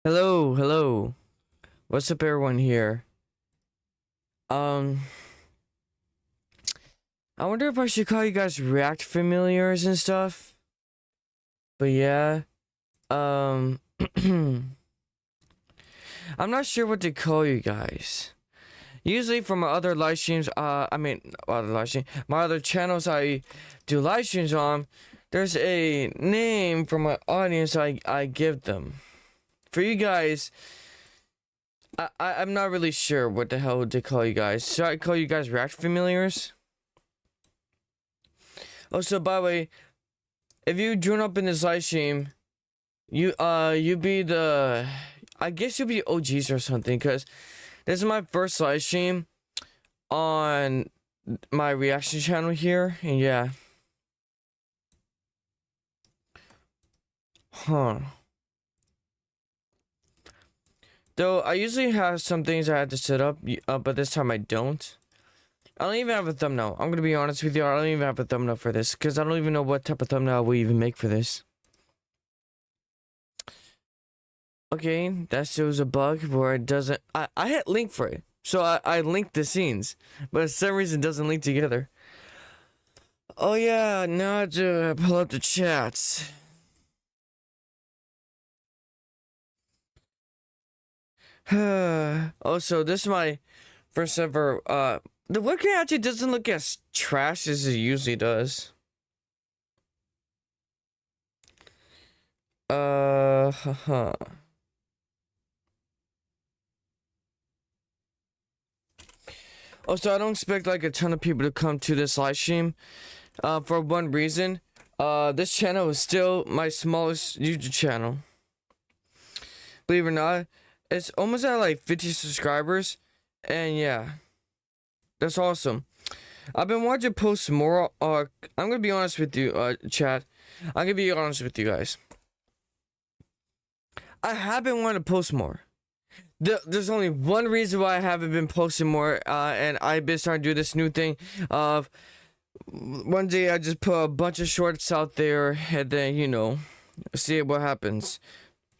Hello, hello. What's up, everyone here? Um, I wonder if I should call you guys React familiars and stuff. But yeah, um, I'm not sure what to call you guys. Usually from my other live streams, my other channels I do live streams on, there's a name for my audience I give them. For you guys, I'm not really sure what the hell to call you guys. Should I call you guys React familiars? Also, by the way, if you join up in this live stream, you be the, I guess you'll be OGs or something, because this is my first live stream on my reaction channel here, and yeah. Huh. Though I usually have some things I had to set up, but this time I don't. I don't even have a thumbnail. I'm gonna be honest with you, I don't even have a thumbnail for this, because I don't even know what type of thumbnail we even make for this. Okay, that shows a bug where it doesn't. I hit link for it, so I linked the scenes, but for some reason it doesn't link together. Oh yeah, now I have to pull up the chats. Also, this is my first ever. The webcam actually doesn't look as trash as it usually does. Haha. Also, I don't expect like a ton of people to come to this live stream. For one reason, this channel is still my smallest YouTube channel. Believe it or not, it's almost at like 50 subscribers, and yeah, that's awesome. I've been wanting to post more. I'm gonna be honest with you, chat. I'm gonna be honest with you guys. I have been wanting to post more. There's only one reason why I haven't been posting more, and I've been starting to do this new thing of one day I just put a bunch of shorts out there and then, you know, see what happens.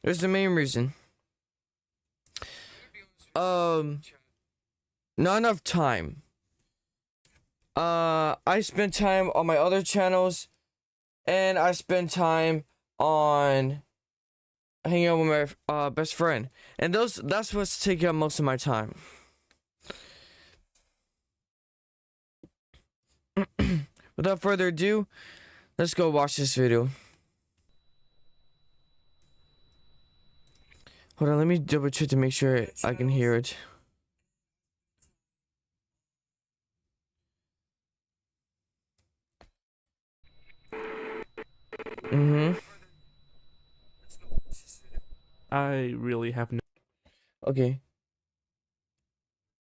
There's the main reason. Not enough time. I spend time on my other channels, and I spend time on hanging out with my best friend, and that's what's taking up most of my time. Without further ado, let's go watch this video. Hold on, let me double check to make sure I can hear it. I really have no. Okay.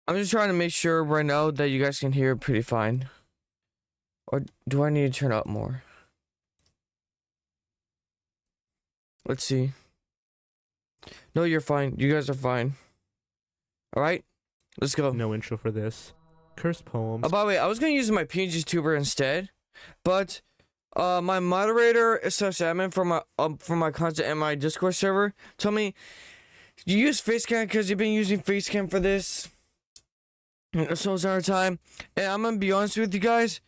I'm just trying to make sure right now that you guys can hear it pretty fine. Or do I need to turn up more? Let's see. No, you're fine. You guys are fine. Alright, let's go. No intro for this. Cursed poems. Oh, by the way, I was gonna use my PNG tuber instead, but my moderator / admin for my content and my Discord server told me you use Facecam because you've been using Facecam for this so entire time. And I'm gonna be honest with you guys,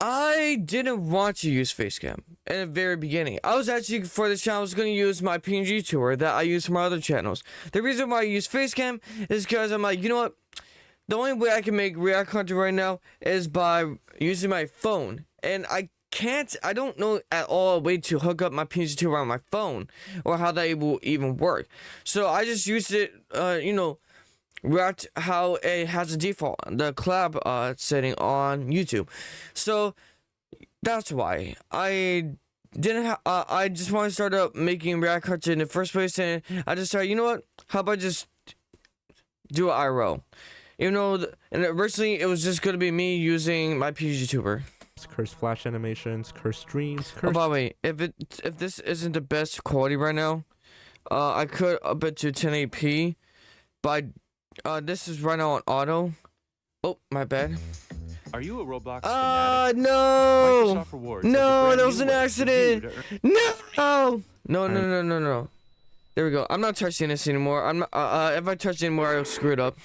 I didn't want to use Facecam in the very beginning. I was actually, for this channel, I was going to use my PNG tour that I use for my other channels. The reason why I use Facecam is because I'm like, you know what? The only way I can make React content right now is by using my phone. And I don't know at all a way to hook up my PNG tour on my phone or how that will even work. So I just used it, you know, React how it has a default, the collab setting on YouTube. So that's why I didn't have. I just want to start up making React content in the first place, and I just started. You know what? How about just do an IRL? You know, and originally it was just gonna be me using my PG tuber. Cursed flash animations, cursed streams, Oh, by the way, if this isn't the best quality right now, I could up it to 1080p, but this is right now on auto. Oh, my bad. Are you a Roblox fanatic? No! Microsoft Rewards No, has a that was brand an new way for you accident! to earn- No! No, no, no, no, no. There we go. I'm not touching this anymore. I'm not, if I touch it anymore, I'll screw it up.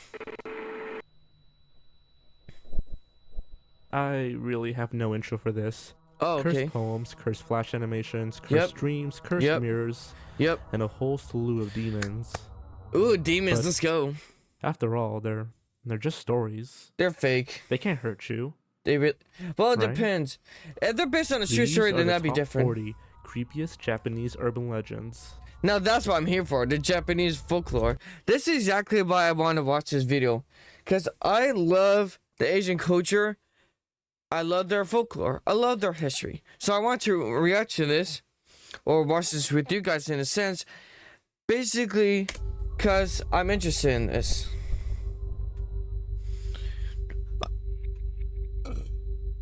I really have no intro for this. Oh, okay. Cursed poems, cursed flash animations, cursed Yep. dreams, cursed Yep. mirrors, Yep. and a whole slew of demons. Ooh, demons. But- Let's go. After all, they're just stories. They're fake. They can't hurt you. Well, it Right? depends. If they're based on a true These story, are then the that'd be top different. 40 creepiest Japanese urban legends. Now that's what I'm here for, the Japanese folklore. This is exactly why I want to watch this video. Because I love the Asian culture. I love their folklore. I love their history. So I want to react to this, or watch this with you guys in a sense. Basically, because I'm interested in this.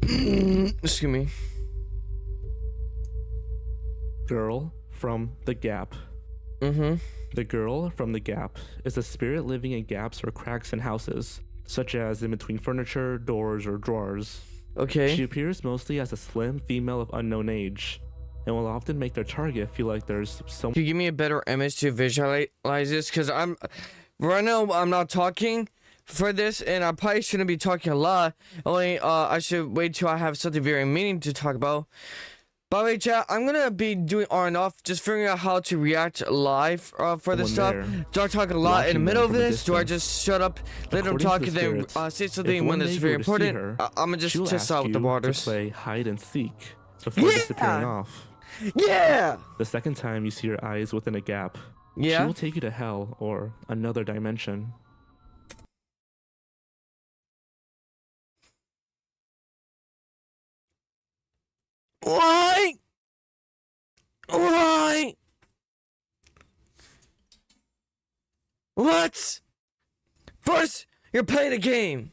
Excuse me. Girl from the Gap. Mm-hmm. The girl from the Gap is a spirit living in gaps or cracks in houses, such as in between furniture, doors, or drawers. Okay. She appears mostly as a slim female of unknown age, and will often make their target feel like there's some. Can you give me a better image to visualize this? Because right now I'm not talking for this, and I probably shouldn't be talking a lot. Only I should wait till I have something very meaning to talk about. By the way, chat, I'm gonna be doing on and off, just figuring out how to react live for this stuff. Someone there, Do I talk a lot in the watching middle of them from a this? Do I distance. just shut up, let them According to talk, the and then spirits, say something if when one it's day you very were to see important? her, I'm gonna she'll just test ask out with the you waters. to play hide and seek before disappearing off. Yeah! The second time you see her eyes within a gap, she Yeah? will take you to hell or another dimension. Why? Why? What? First, you're playing a game.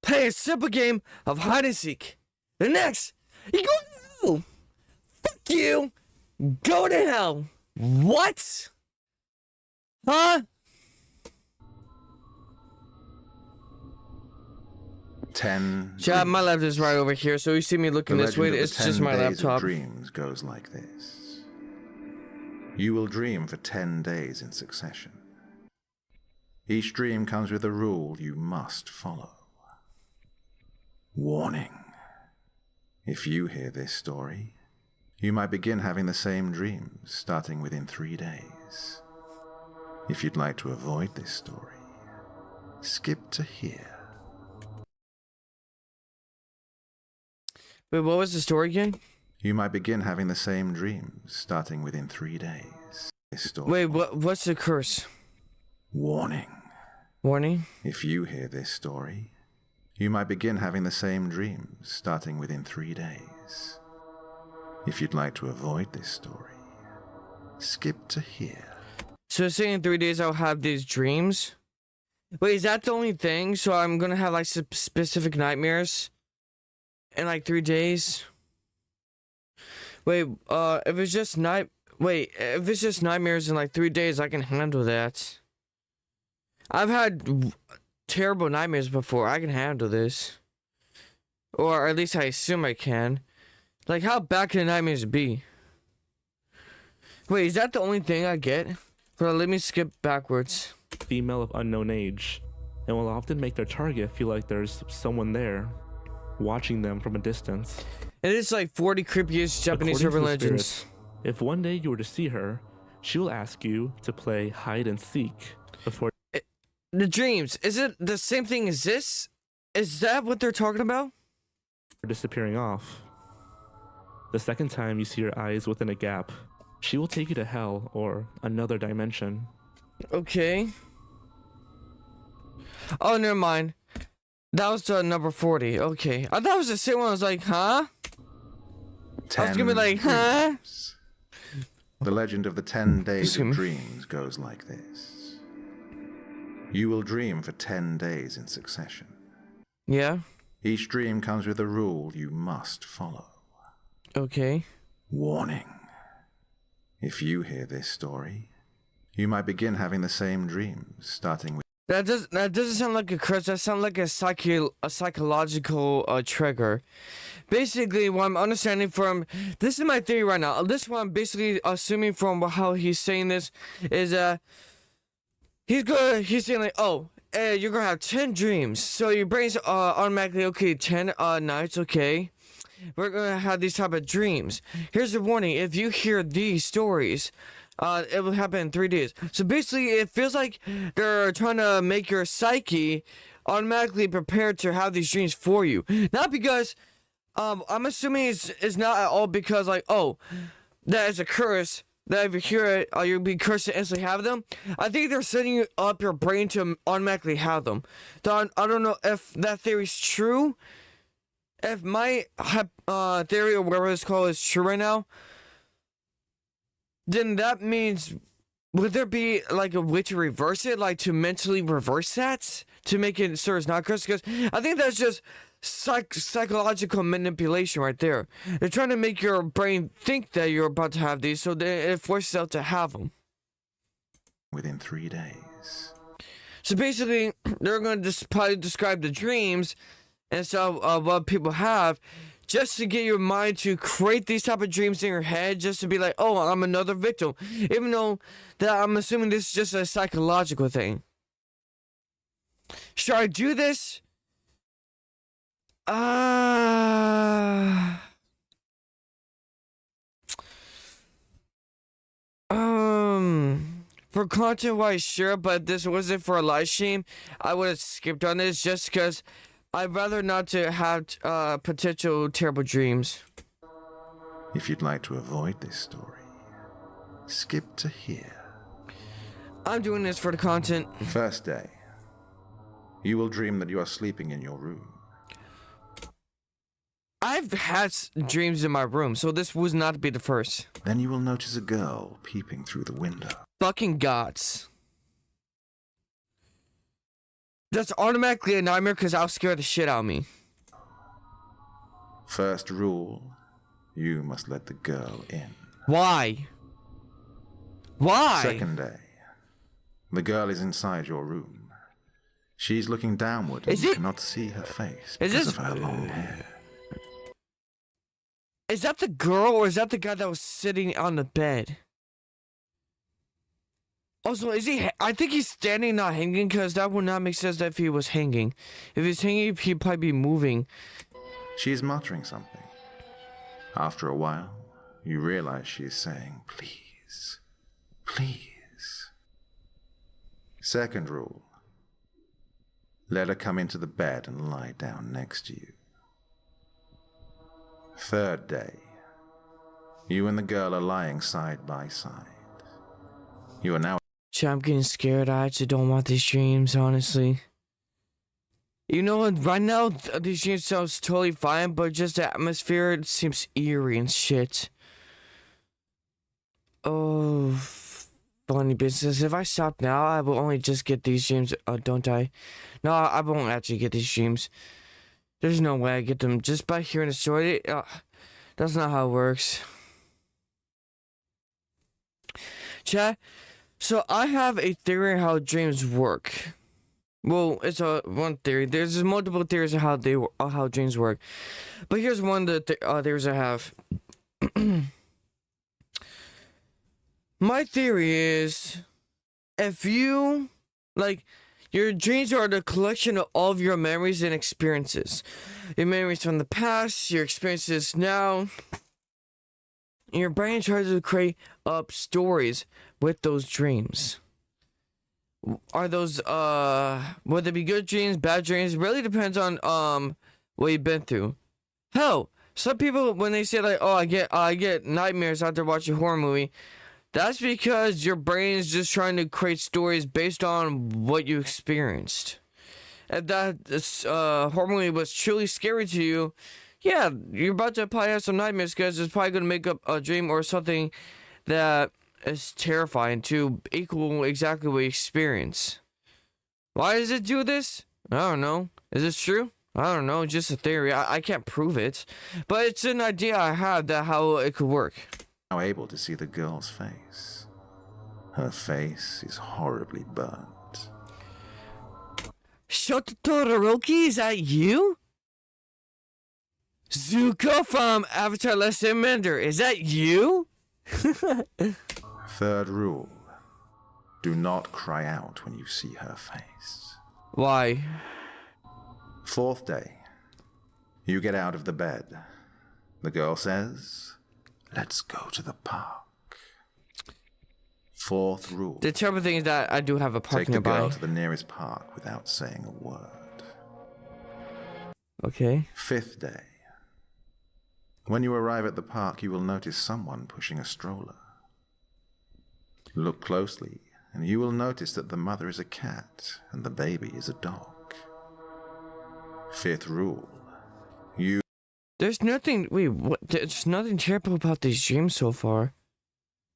Play a simple game of hide and seek. The next, you go to hell. Fuck you. Go to hell. What? Huh? 10. Chat, my laptop is right over here, so you see me looking The this way, legend of it's the just 10 my days of laptop. dreams goes like this. You will dream for 10 days in succession. Each dream comes with a rule you must follow. Warning. If you hear this story, you might begin having the same dreams starting within 3 days. If you'd like to avoid this story, skip to here. Wait, what was the story again? You might begin having the same dreams starting within 3 days. This story. Wait, what's the curse? Warning. Warning? If you hear this story, you might begin having the same dreams starting within 3 days. If you'd like to avoid this story, skip to here. So saying in 3 days I'll have these dreams? Wait, is that the only thing? So I'm gonna have like specific nightmares in like 3 days? Wait, if it's just if it's just nightmares in like 3 days, I can handle that. I've had terrible nightmares before. I can handle this. Or at least I assume I can. Like, how bad can the nightmares be? Wait, is that the only thing I get? Hold on, let me skip backwards. Female of unknown age, and will often make their target feel like there's someone there, watching them from a distance. It is like 40 creepiest Japanese According to urban the legends. spirits, if one day you were to see her, she will ask you to play hide and seek before The dreams, is it the same thing as this? Is that what they're talking about? disappearing off. The second time you see her eyes within a gap, she will take you to hell or another dimension. Okay. Oh, never mind. That was number 40. Okay. I thought it was the same one. I was like, huh? I was gonna be like, huh? dreams. The legend of the 10 days Excuse me. of dreams goes like this. You will dream for 10 days in succession. Yeah. Each dream comes with a rule you must follow. Okay. Warning. If you hear this story, you might begin having the same dreams starting with That doesn't sound like a curse. That sounds like a psychological trigger. Basically, what I'm understanding from this is my theory right now. This one I'm basically assuming from how he's saying this is he's saying like, oh, you're gonna have 10 dreams. So your brain's automatically okay, 10 nights, okay. We're gonna have these type of dreams. Here's a warning: if you hear these stories, it will happen in 3 days. So basically, it feels like they're trying to make your psyche automatically prepared to have these dreams for you. Not because, I'm assuming it's not at all because like, oh, that is a curse. That if you hear it, you'll be cursed to instantly have them. I think they're setting up your brain to automatically have them. So I don't know if that theory's true. If my theory or whatever it's called is true right now, then that means, would there be like a way to reverse it, like to mentally reverse that to make it so it's not cursed? Because I think that's just psychological manipulation right there. They're trying to make your brain think that you're about to have these, so that it forces out to have them within 3 days. So basically, they're going to probably describe the dreams and stuff of what people have, just to get your mind to create these type of dreams in your head, just to be like, oh, I'm another victim, even though that I'm assuming this is just a psychological thing. Should I do this? For content wise, sure, but this wasn't for a live stream. I would have skipped on this just because I'd rather not to have potential terrible dreams. If you'd like to avoid this story, skip to here. I'm doing this for the content. First day, you will dream that you are sleeping in your room. I've had dreams in my room, so this was not to be the first. Then you will notice a girl peeping through the window. Fucking gods. That's automatically a nightmare because I'll scare the shit out of me. First rule, you must let the girl in. Why? Why? Second day, the girl is inside your room. She's looking downward and you cannot see her face because of her long hair. Is that the girl or is that the guy that was sitting on the bed? Also, is he? I think he's standing, not hanging, because that would not make sense if he was hanging. If he's hanging, he'd probably be moving. She is muttering something. After a while, you realize she is saying, please, please. Second rule, let her come into the bed and lie down next to you. Third day, you and the girl are lying side by side. You are now... I'm getting scared. I actually don't want these dreams, honestly. You know what? Right now, these dreams sounds totally fine, but just the atmosphere, it seems eerie and shit. Oh, funny business. If I stop now, I will only just get these dreams. Don't I? No, I won't actually get these dreams. There's no way I get them just by hearing the story. That's not how it works. Chat. So I have a theory on how dreams work. Well, it's one theory. There's multiple theories of how dreams work, but here's one of the theories I have. My theory is, if you your dreams are the collection of all of your memories and experiences. Your memories from the past, your experiences now. And your brain tries to create up stories with those dreams. Are those would they be good dreams, bad dreams? It really depends on what you've been through. Hell, some people when they say like, oh, I get nightmares after watching a horror movie, that's because your brain is just trying to create stories based on what you experienced. If that horror movie was truly scary to you, yeah, you're about to probably have some nightmares because it's probably going to make up a dream or something that is terrifying to equal exactly what you experience. Why does it do this? I don't know. Is this true? I don't know. Just a theory. I can't prove it. But it's an idea I have that how it could work. Now able to see the girl's face. Her face is horribly burnt. Shoto Todoroki, is that you? Zuko from Avatar Last Airbender, is that you? Third rule. Do not cry out when you see her face. Why? Fourth day. You get out of the bed. The girl says, "Let's go to the park." Fourth rule. The terrible thing is that I do have a park Take the nearby. girl to the nearest park without saying a word. Okay. Fifth day. When you arrive at the park, you will notice someone pushing a stroller. Look closely, and you will notice that the mother is a cat and the baby is a dog. Fifth rule. There's nothing. Wait, what? There's nothing terrible about these dreams so far.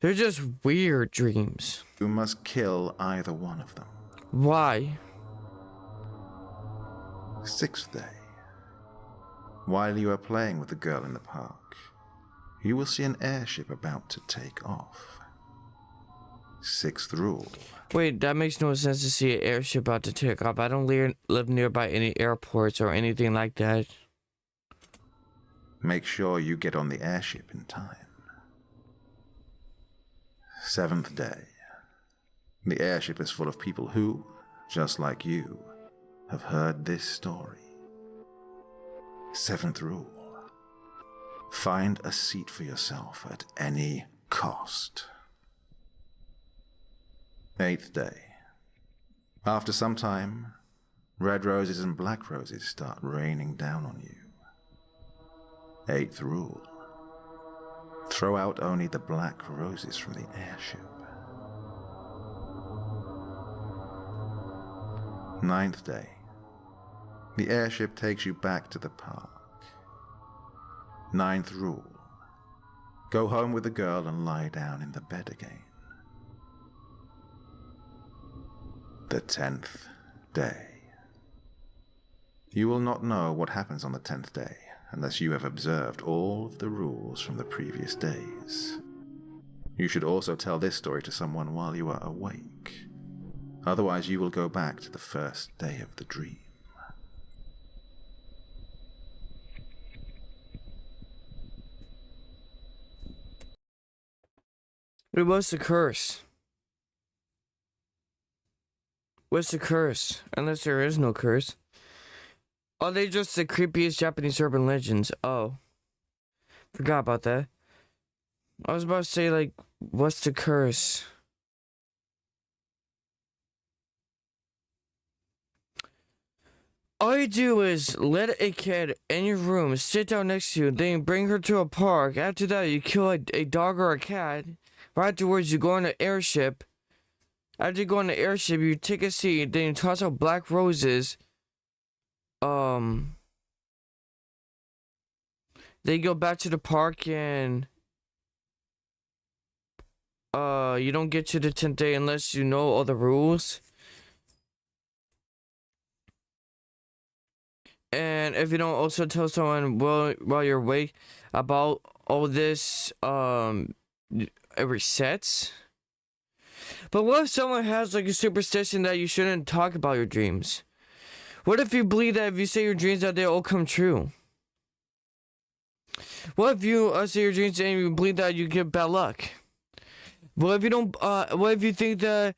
They're just weird dreams. You must kill either one of them. Why? Sixth day. While you are playing with the girl in the park, you will see an airship about to take off. Sixth rule. Wait, that makes no sense to see an airship about to take off. I don't live nearby any airports or anything like that. Make sure you get on the airship in time. Seventh day. The airship is full of people who, just like you, have heard this story. Seventh rule. Find a seat for yourself at any cost. Eighth day. After some time, red roses and black roses start raining down on you. Eighth rule. Throw out only the black roses from the airship. Ninth day. The airship takes you back to the park. Ninth rule. Go home with the girl and lie down in the bed again. The 10th day. You will not know what happens on the 10th day unless you have observed all of the rules from the previous days. You should also tell this story to someone while you are awake. Otherwise, you will go back to the first day of the dream. Wait, what's the curse? What's the curse? Unless there is no curse. Are they just the creepiest Japanese urban legends? Oh. Forgot about that. I was about to say, like, what's the curse? All you do is let a kid in your room sit down next to you, then you bring her to a park. After that, you kill a dog or a cat. Right afterwards, you go on an airship. After you go on the airship, you take a seat, then you toss out black roses. Then you go back to the park and you don't get to the 10th day unless you know all the rules. And if you don't also tell someone while you're awake about all this, it resets. But what if someone has like a superstition that you shouldn't talk about your dreams? What if you believe that if you say your dreams that they all come true? What if you say your dreams and you believe that you get bad luck? What if you don't? What if you think that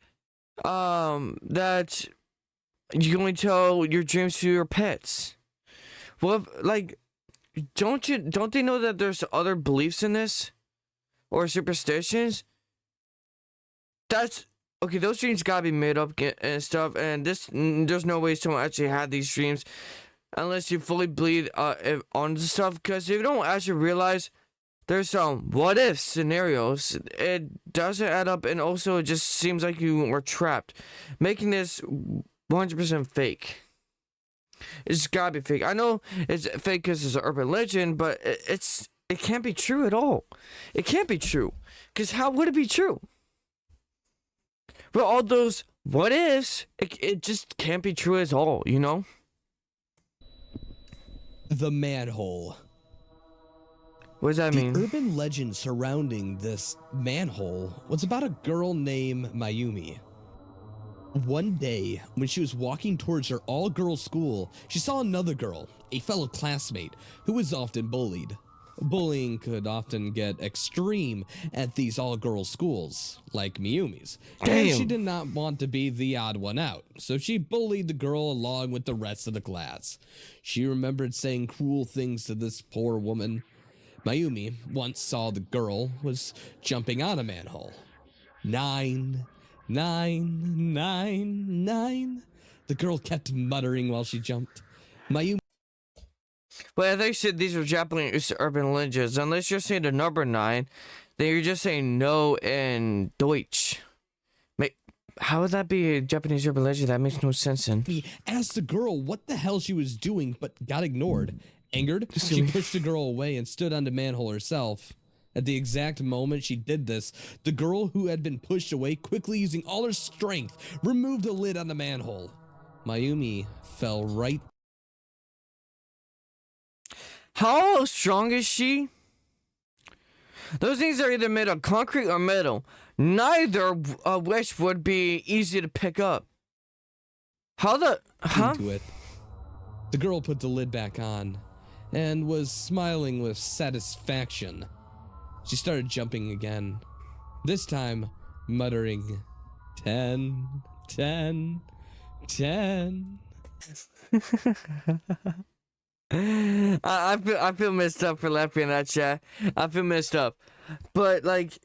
that you can only tell your dreams to your pets? What if, like, don't they know that there's other beliefs in this or superstitions? That's okay. Those dreams gotta be made up and stuff. And there's no way someone actually had these dreams unless you fully believe on the stuff. Because if you don't actually realize there's some what if scenarios, it doesn't add up, and also it just seems like you were trapped, making this 100% fake. It's gotta be fake. I know it's fake because it's an urban legend, but it can't be true at all. It can't be true. Because how would it be true? But all those what ifs, it just can't be true at all, you know? The manhole. What does that The mean? urban legend surrounding this manhole was about a girl named Mayumi. One day, when she was walking towards her all-girls school, she saw another girl, a fellow classmate, who was often bullied. Bullying could often get extreme at these all-girls schools, like Miyumi's, and she Damn. did not want to be the odd one out, so she bullied the girl along with the rest of the class. She remembered saying cruel things to this poor woman. Mayumi once saw the girl was jumping on a manhole. 9, 9, 9, 9. The girl kept muttering while she jumped. Mayumi. Well, I think you said these are Japanese urban legends. Unless you're saying the number 9, then you're just saying no in Deutsch. How would that be a Japanese urban legend? That makes no sense then. asked the girl what the hell she was doing, but got ignored. Angered, she pushed the girl away and stood on the manhole herself. At the exact moment she did this, the girl who had been pushed away, quickly using all her strength, removed the lid on the manhole. Mayumi fell right. How strong is she? Those things are either made of concrete or metal. Neither of which would be easy to pick up. How the... Huh? Into it. The girl put the lid back on and was smiling with satisfaction. She started jumping again, this time muttering, 10, 10, 10. I feel messed up for laughing at that, chat. I feel messed up. But, like,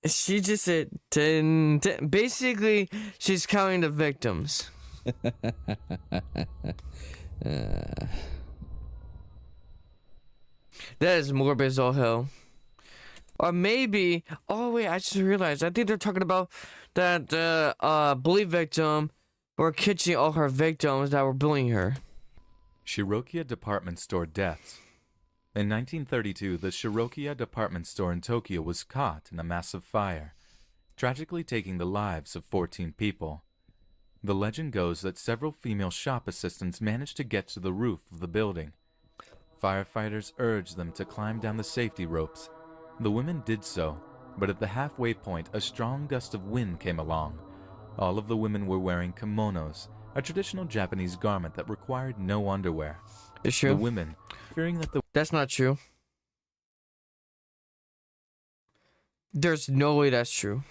she just said 10, 10. Basically, she's counting the victims. That is morbid as all hell. Or maybe, oh wait, I just realized, I think they're talking about that bully victim or catching all her victims that were bullying her. Shirokiya department store deaths. In 1932, the Shirokiya department store in Tokyo was caught in a massive fire, tragically taking the lives of 14 people. The legend goes that several female shop assistants managed to get to the roof of the building. Firefighters urged them to climb down the safety ropes. The women did so, but at the halfway point, a strong gust of wind came along. All of the women were wearing kimonos, a traditional Japanese garment that required no underwear. It's true. The women, fearing that the That's not true. There's no way that's true.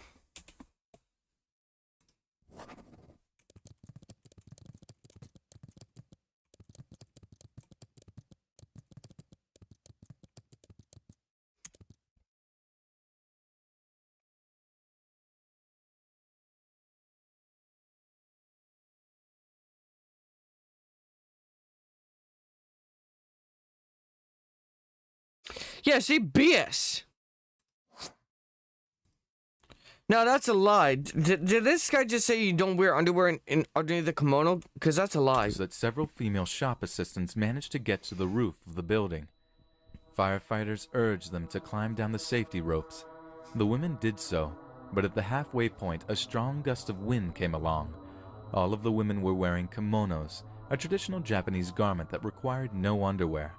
Yeah, see, BS. No, that's a lie. Did this guy just say you don't wear underwear in underneath the kimono? Because that's a lie. that several female shop assistants managed to get to the roof of the building. Firefighters urged them to climb down the safety ropes. The women did so, but at the halfway point, a strong gust of wind came along. All of the women were wearing kimonos, a traditional Japanese garment that required no underwear.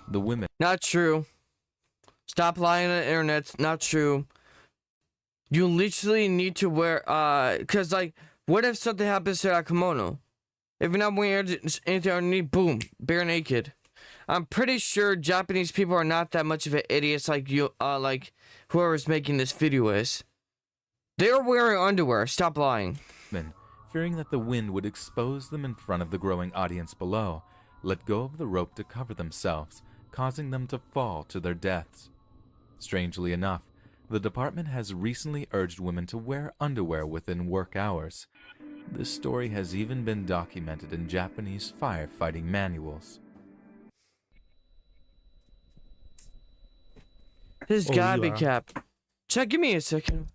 The women... Not true. Stop lying on the internet. It's not true. You literally need to wear, cause like, what if something happens to that kimono? If you're not wearing anything underneath, boom, bare naked. I'm pretty sure Japanese people are not that much of an idiots like you, like whoever's making this video is. They're wearing underwear. Stop lying. fearing that the wind would expose them in front of the growing audience below, let go of the rope to cover themselves, causing them to fall to their deaths. Strangely enough, the department has recently urged women to wear underwear within work hours. This story has even been documented in Japanese firefighting manuals. This Oh, gotta you be are. cap. Check, give me a second.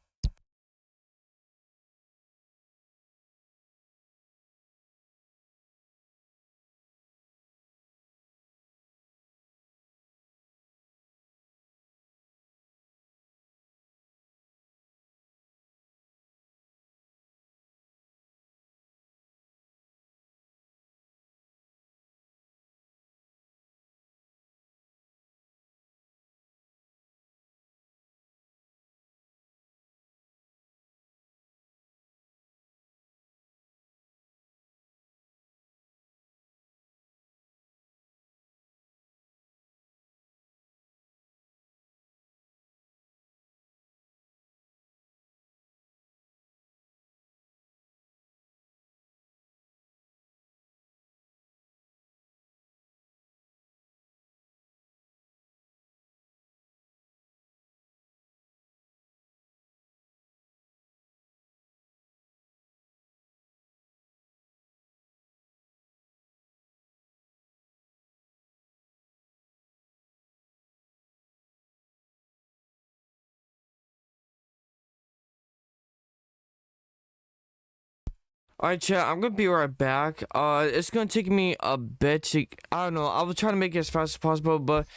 Alright, chat, I'm gonna be right back. It's gonna take me a bit to, I don't know, I will try to make it as fast as possible, but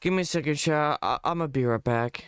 give me a second, chat. I'm gonna be right back.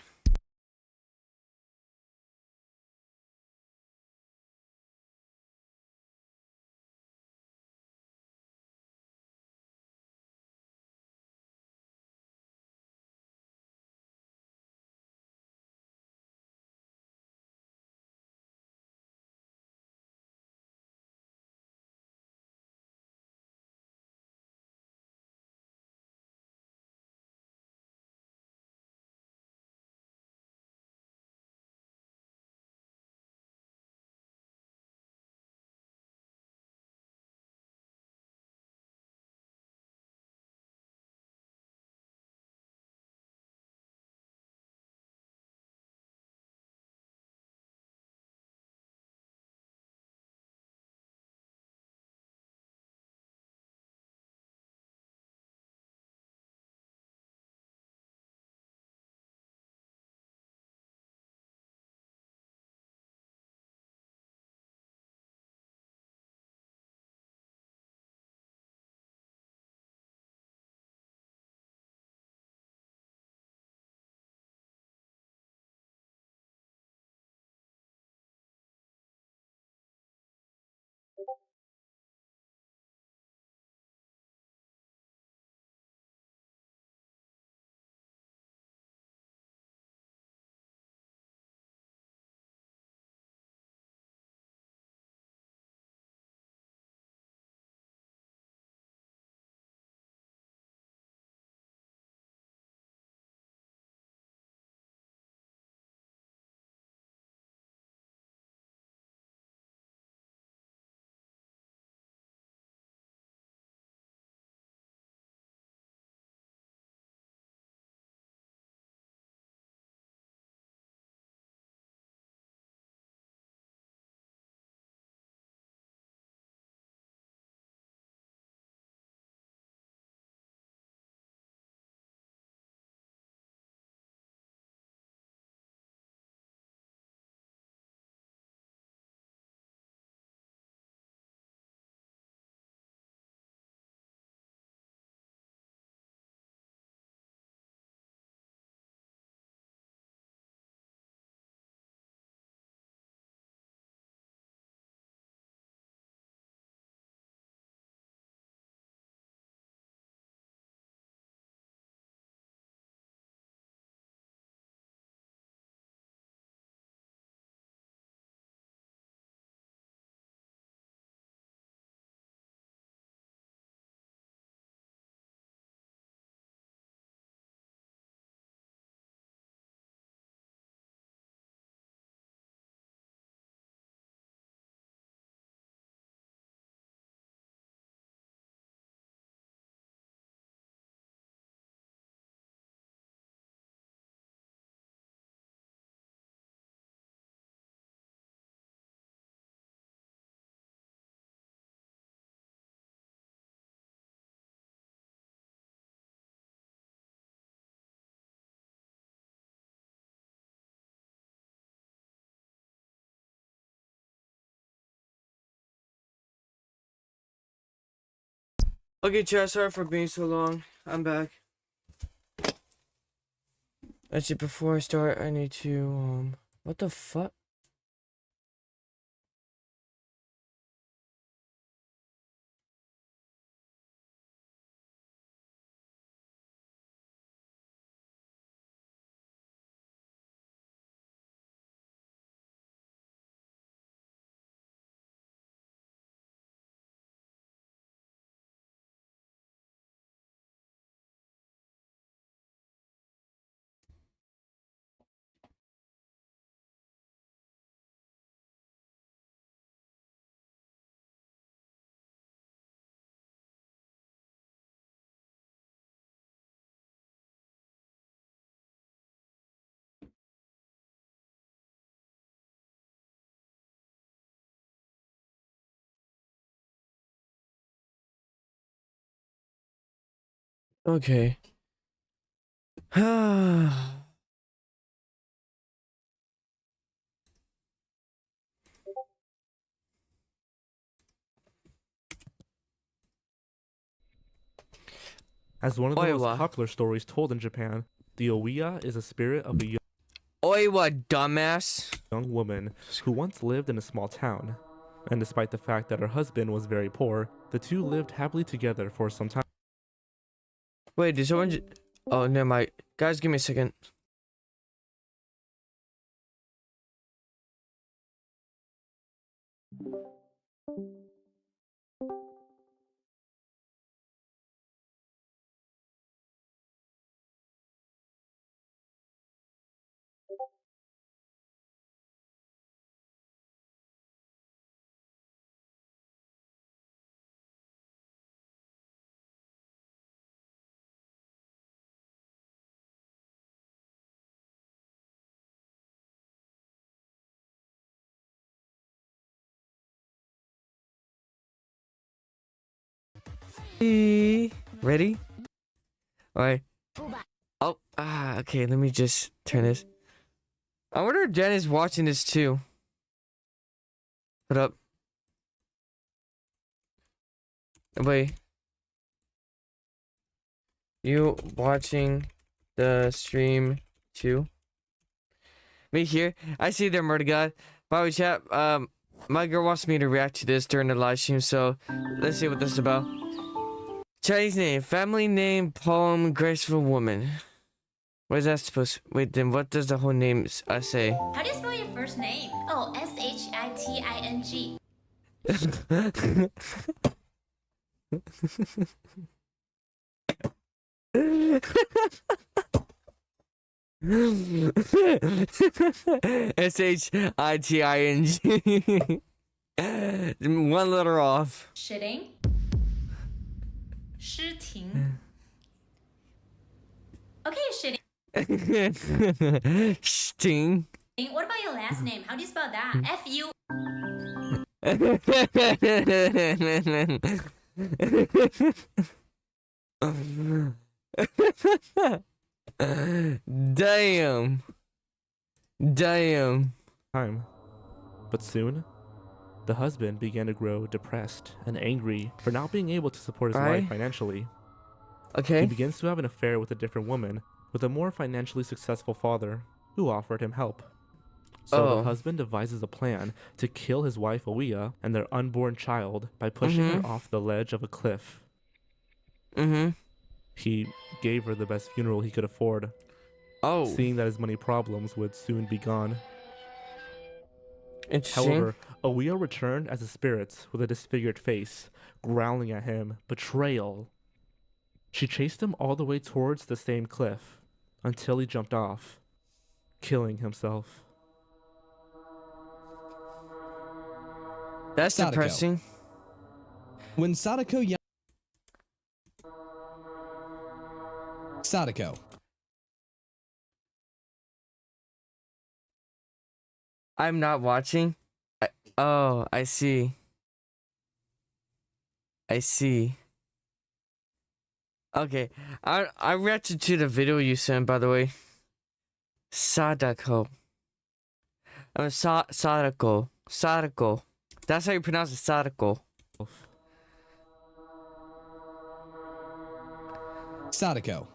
Okay, chat, sorry for being so long. I'm back. Actually, before I start, I need to, what the fuck? Okay. As one of the most Oiwa. popular stories told in Japan, the Oiwa is a spirit of a Oi, what, dumbass? young woman who once lived in a small town. And despite the fact that her husband was very poor, the two lived happily together for some time. Wait, did someone oh, never mind. Guys, give me a second. Ready? Alright. Oh, okay, let me just turn this. I wonder if Jen is watching this too. Put up. Wait. You watching the stream too? Me here. I see there, Murder God. By the way, chat, my girl wants me to react to this during the live stream, so let's see what this is about. Chinese name, family name, poem, graceful woman. What is that supposed to... Wait, then what does the whole name say? How do you spell your first name? Oh, Shiting. Shiting. One letter off. Shitting. Shiting. Okay, shitting. Sting. What about your last name? How do you spell that? F-U. Damn. Damn. But soon, the husband began to grow depressed and angry for not being able to support his Right. wife financially. He Okay. begins to have an affair with a different woman with a more financially successful father who offered him help. So Oh. the husband devises a plan to kill his wife Oiwa and their unborn child by pushing her off the ledge of a cliff. Mm-hmm. He gave her the best funeral he could afford, Oh. seeing that his money problems would soon be gone. Interesting. However, Oiwa returned as a spirit with a disfigured face, growling at him betrayal. She chased him all the way towards the same cliff until he jumped off, killing himself. That's Sadako. depressing. When Sadako Sadako. I'm not watching. I see. I see. Okay, I reacted to the video you sent, by the way. Sadako. Sadako. Sadako. That's how you pronounce it, Sadako. Sadako.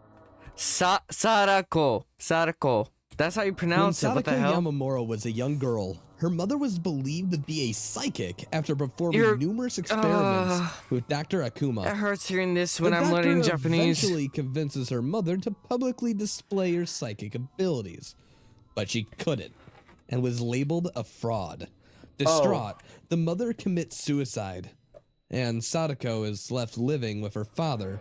Sadako. Sadako. That's how you When pronounce it. What the Sadako hell? Yamamura was a young girl, her mother was believed to be a psychic after performing You're- numerous experiments with Dr. Akuma. It hurts hearing this when The I'm doctor learning Japanese. eventually convinces her mother to publicly display her psychic abilities, but she couldn't and was labeled a fraud. Distraught, the mother commits suicide, and Sadako is left living with her father,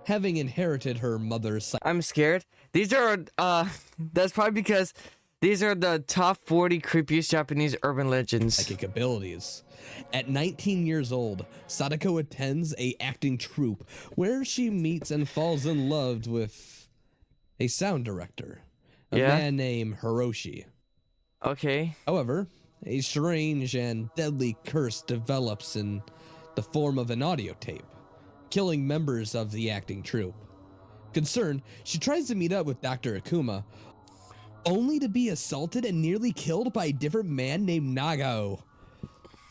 having inherited her mother's psychic I'm scared. These are that's probably because these are the top 40 creepiest Japanese urban legends. abilities. At 19 years old, Sadako attends a acting troupe where she meets and falls in love with a sound director, a Yeah? man named Hiroshi. Okay. However, a strange and deadly curse develops in the form of an audio tape, killing members of the acting troupe. Concerned, she tries to meet up with Dr. Akuma, only to be assaulted and nearly killed by a different man named Nagao.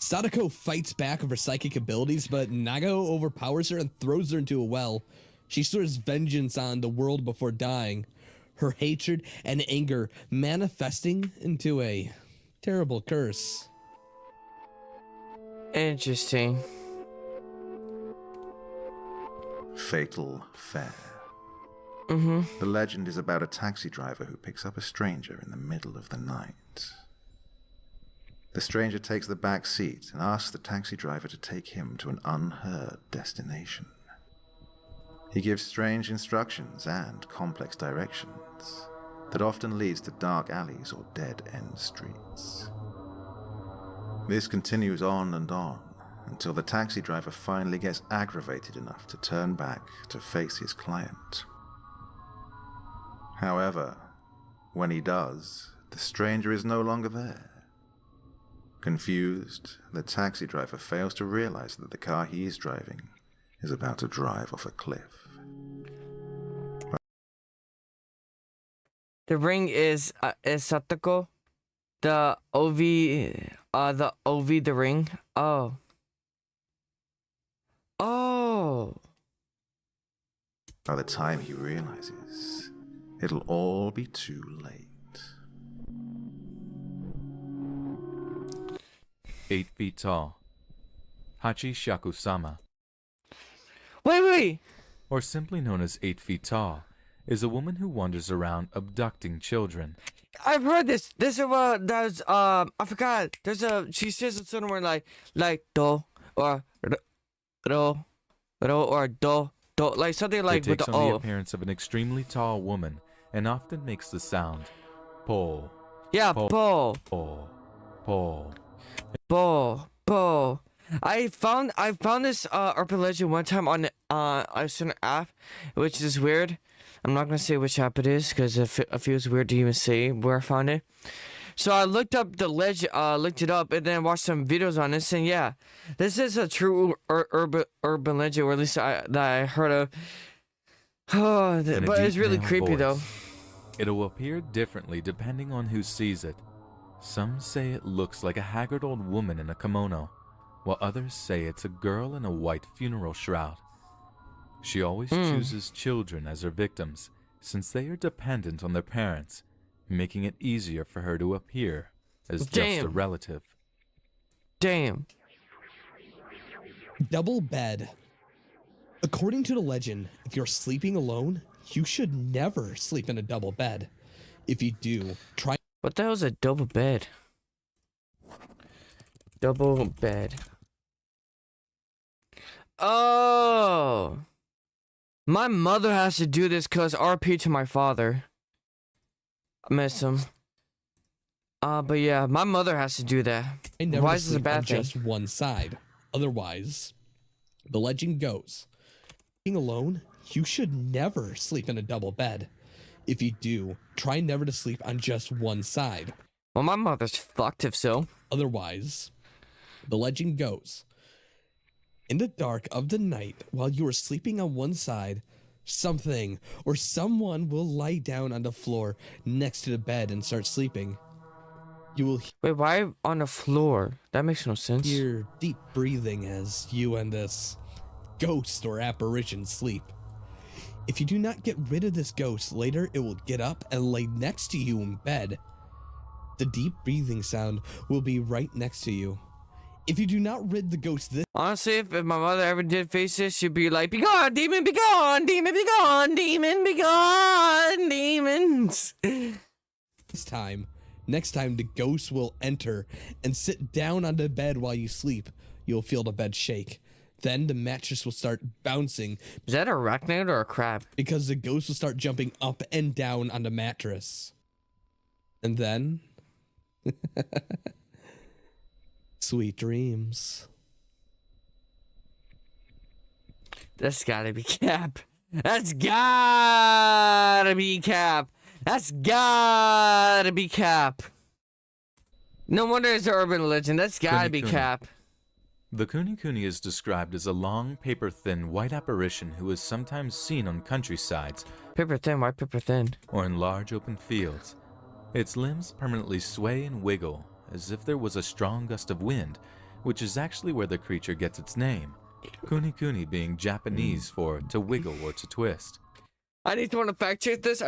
Sadako fights back with her psychic abilities, but Nagao overpowers her and throws her into a well. She swears vengeance on the world before dying, her hatred and anger manifesting into a terrible curse. Interesting. Fatal Fare. Mm-hmm. The legend is about a taxi driver who picks up a stranger in the middle of the night. The stranger takes the back seat and asks the taxi driver to take him to an unheard destination. He gives strange instructions and complex directions that often leads to dark alleys or dead-end streets. This continues on and on until the taxi driver finally gets aggravated enough to turn back to face his client. However, when he does, the stranger is no longer there. Confused, the taxi driver fails to realize that the car he is driving is about to drive off a cliff. The ring is Satoko. The OV, the ring. Oh. Oh. By the time he realizes, it'll all be too late. 8 feet tall. Hachi Shakusama, Wait. or simply known as 8 feet tall, is a woman who wanders around abducting children. I've heard this. I forgot. She says it somewhere like do or ro or do, like something like It with takes the on the O. appearance of an extremely tall woman and often makes the sound po, Yeah, Po. po, po, po. po. I found this urban legend one time on a certain app, which is weird. I'm not gonna say which app it is because it feels weird to even say where I found it. So I looked up the legend, looked it up, and then watched some videos on this. And yeah, this is a true urban legend, or at least that I heard of. Oh, In a but it's deep really male creepy voice. though. It'll appear differently depending on who sees it. Some say it looks like a haggard old woman in a kimono, while others say it's a girl in a white funeral shroud. She always chooses children as her victims, since they are dependent on their parents, making it easier for her to appear as just a Damn. relative. Damn. Double bed. According to the legend, if you're sleeping alone, you should never sleep in a double bed. If you do, try. What the hell is a double bed? Double bed. Oh. My mother has to do this because RP to my father. I miss him. But yeah, my mother has to do that. Never Why to is this a sleep on bad thing? just one side. Otherwise, the legend goes, being alone, you should never sleep in a double bed. If you do, try never to sleep on just one side. Well, my mother's fucked if so. Otherwise, the legend goes, in the dark of the night, while you are sleeping on one side, something or someone will lie down on the floor next to the bed and start sleeping. You will Wait, why on the floor? That makes no sense. hear deep breathing as you and this ghost or apparition sleep. If you do not get rid of this ghost, later it will get up and lay next to you in bed. The deep breathing sound will be right next to you. If you do not rid the ghost this Honestly, if my mother ever did face this, she'd be like, "Be gone, demon, be gone, demon, be gone, demon, be gone, demons." time, next time the ghost will enter and sit down on the bed while you sleep, you'll feel the bed shake. Then the mattress will start bouncing Is that a arachnid or a crab? because the ghost will start jumping up and down on the mattress. And then sweet dreams. That's gotta be cap. That's gotta be cap. That's gotta be cap. No wonder it's an urban legend. That's gotta be Kuni-kuni. cap. The Kuni-kuni is described as a long, paper-thin white apparition who is sometimes seen on countrysides Paper thin, white paper thin. or in large open fields. Its limbs permanently sway and wiggle as if there was a strong gust of wind, which is actually where the creature gets its name. Kuni being Japanese for to wiggle or to twist. I need someone to fact check this.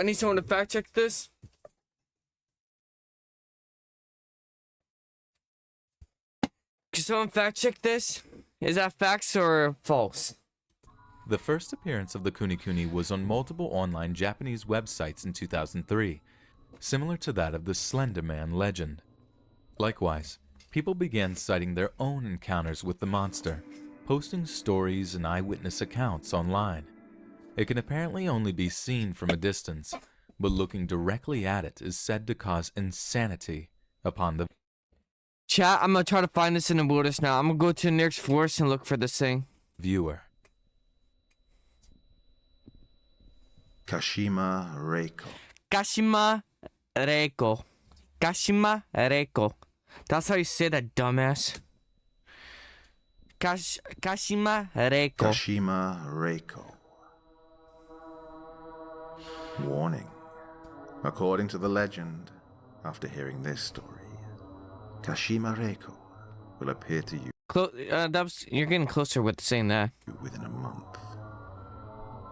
Can someone fact check this? Is that facts or false? The first appearance of the Kuni was on multiple online Japanese websites in 2003, similar to that of the Slender Man legend. Likewise, people began citing their own encounters with the monster, posting stories and eyewitness accounts online. It can apparently only be seen from a distance, but looking directly at it is said to cause insanity upon the Chat, I'm gonna try to find this in the wilderness now. I'm gonna go to the nearest forest and look for this thing. viewer. Kashima Reiko. Kashima Reiko. Kashima Reiko. That's how you say that, dumbass. Kashima Reiko. Kashima Reiko. Warning. According to the legend, after hearing this story, Kashima Reiko will appear to you You're getting closer with saying that. within a month.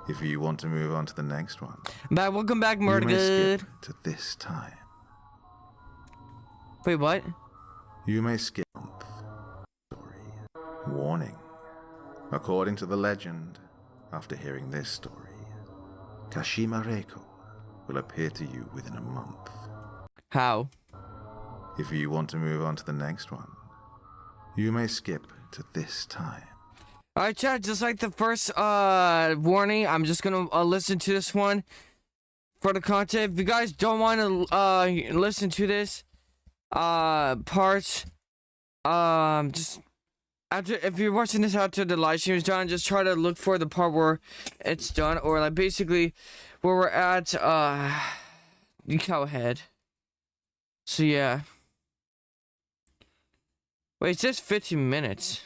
If you want to move on to the next one, Welcome back, you may Murdergood. skip to this time. Wait, what? You may skip a month. Story. Warning. According to the legend, after hearing this story, Kashima Reiko will appear to you within a month. How? If you want to move on to the next one, you may skip to this time. Alright, chat, just like the first warning, I'm just gonna listen to this one for the content. If you guys don't want to listen to this part, just after, if you're watching this after the live stream is done, just try to look for the part where it's done, or like basically where we're at. You go ahead. So yeah. Wait, it says 15 minutes.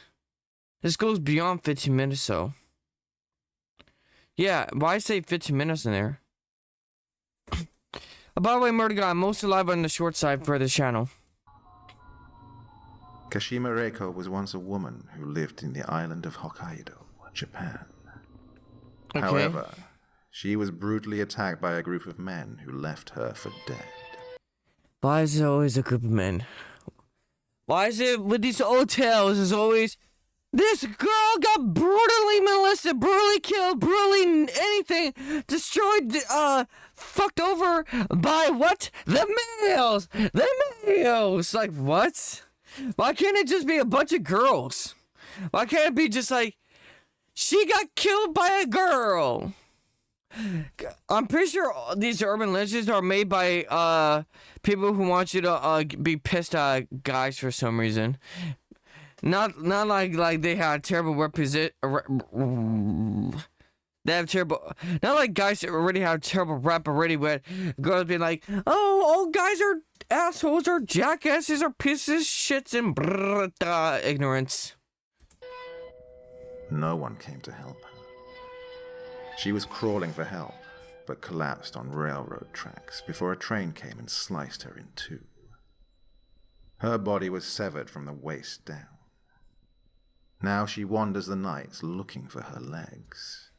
This goes beyond 15 minutes, so. Yeah, why say 15 minutes in there? By the way, Murder Guy, I'm mostly live on the short side for this channel. Kashima Reiko was once a woman who lived in the island of Hokkaido, Japan. Okay. However, she was brutally attacked by a group of men who left her for dead. Why is it always a group of men? Why is it with these old tales? Is always this girl got brutally molested, brutally killed, brutally anything, destroyed, fucked over by what? The males! The males! Like, what? Why can't it just be a bunch of girls? Why can't it be just like, she got killed by a girl? I'm pretty sure these urban legends are made by, people who want you to, be pissed at guys for some reason. Not like they have terrible they have terrible, not like guys that already have terrible rap already, but girls be like, oh, all guys are assholes or jackasses or pieces of shits and ignorance. No one came to help her. She was crawling for help, but collapsed on railroad tracks before a train came and sliced her in two. Her body was severed from the waist down. Now she wanders the nights looking for her legs,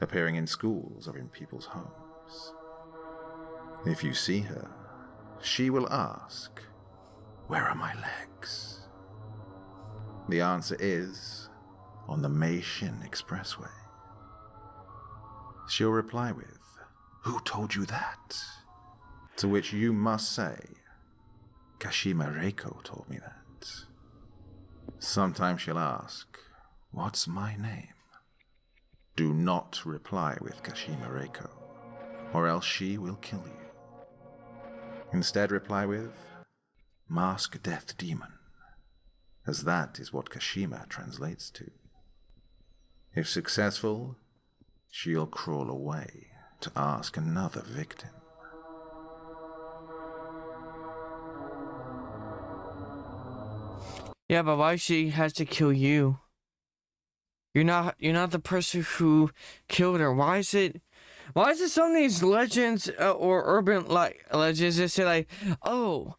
appearing in schools or in people's homes. If you see her, she will ask, "Where are my legs?" The answer is, on the Meishin Expressway. She'll reply with, "Who told you that?" To which you must say, "Kashima Reiko told me that." Sometimes she'll ask, "What's my name?" Do not reply with Kashima Reiko, or else she will kill you. Instead reply with, "Mask Death Demon," as that is what Kashima translates to. If successful, she'll crawl away to ask another victim. Yeah, but why she has to kill you? You're not the person who killed her. Why is it some of these legends or urban legends that say like, oh,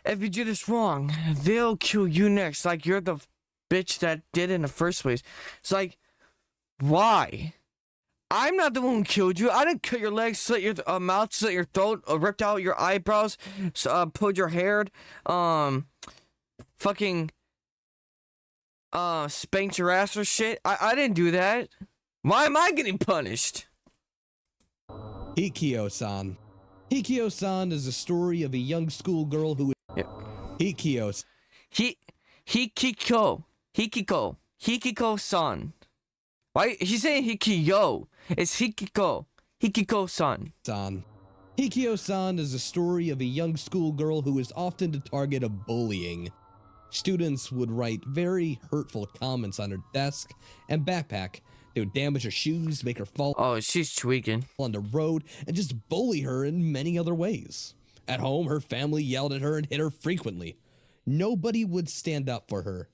if you do this wrong, they'll kill you next. Like you're the bitch that did it in the first place. It's like, why? I'm not the one who killed you. I didn't cut your legs, slit your mouth, slit your throat, ripped out your eyebrows, pulled your hair, fucking, spanked your ass or shit. I didn't do that. Why am I getting punished? Hikio-san. Hikio-san is the story of a young schoolgirl who... Yep. Hikio... Hikiko-san. Why? He's saying Hikio. It's Hikiko-san. Hikio-san is the story of a young schoolgirl who is often the target of bullying. Students would write very hurtful comments on her desk and backpack. They would damage her shoes, make her fall Oh, she's tweaking. on the road, and just bully her in many other ways. At home, her family yelled at her and hit her frequently. Nobody would stand up for her.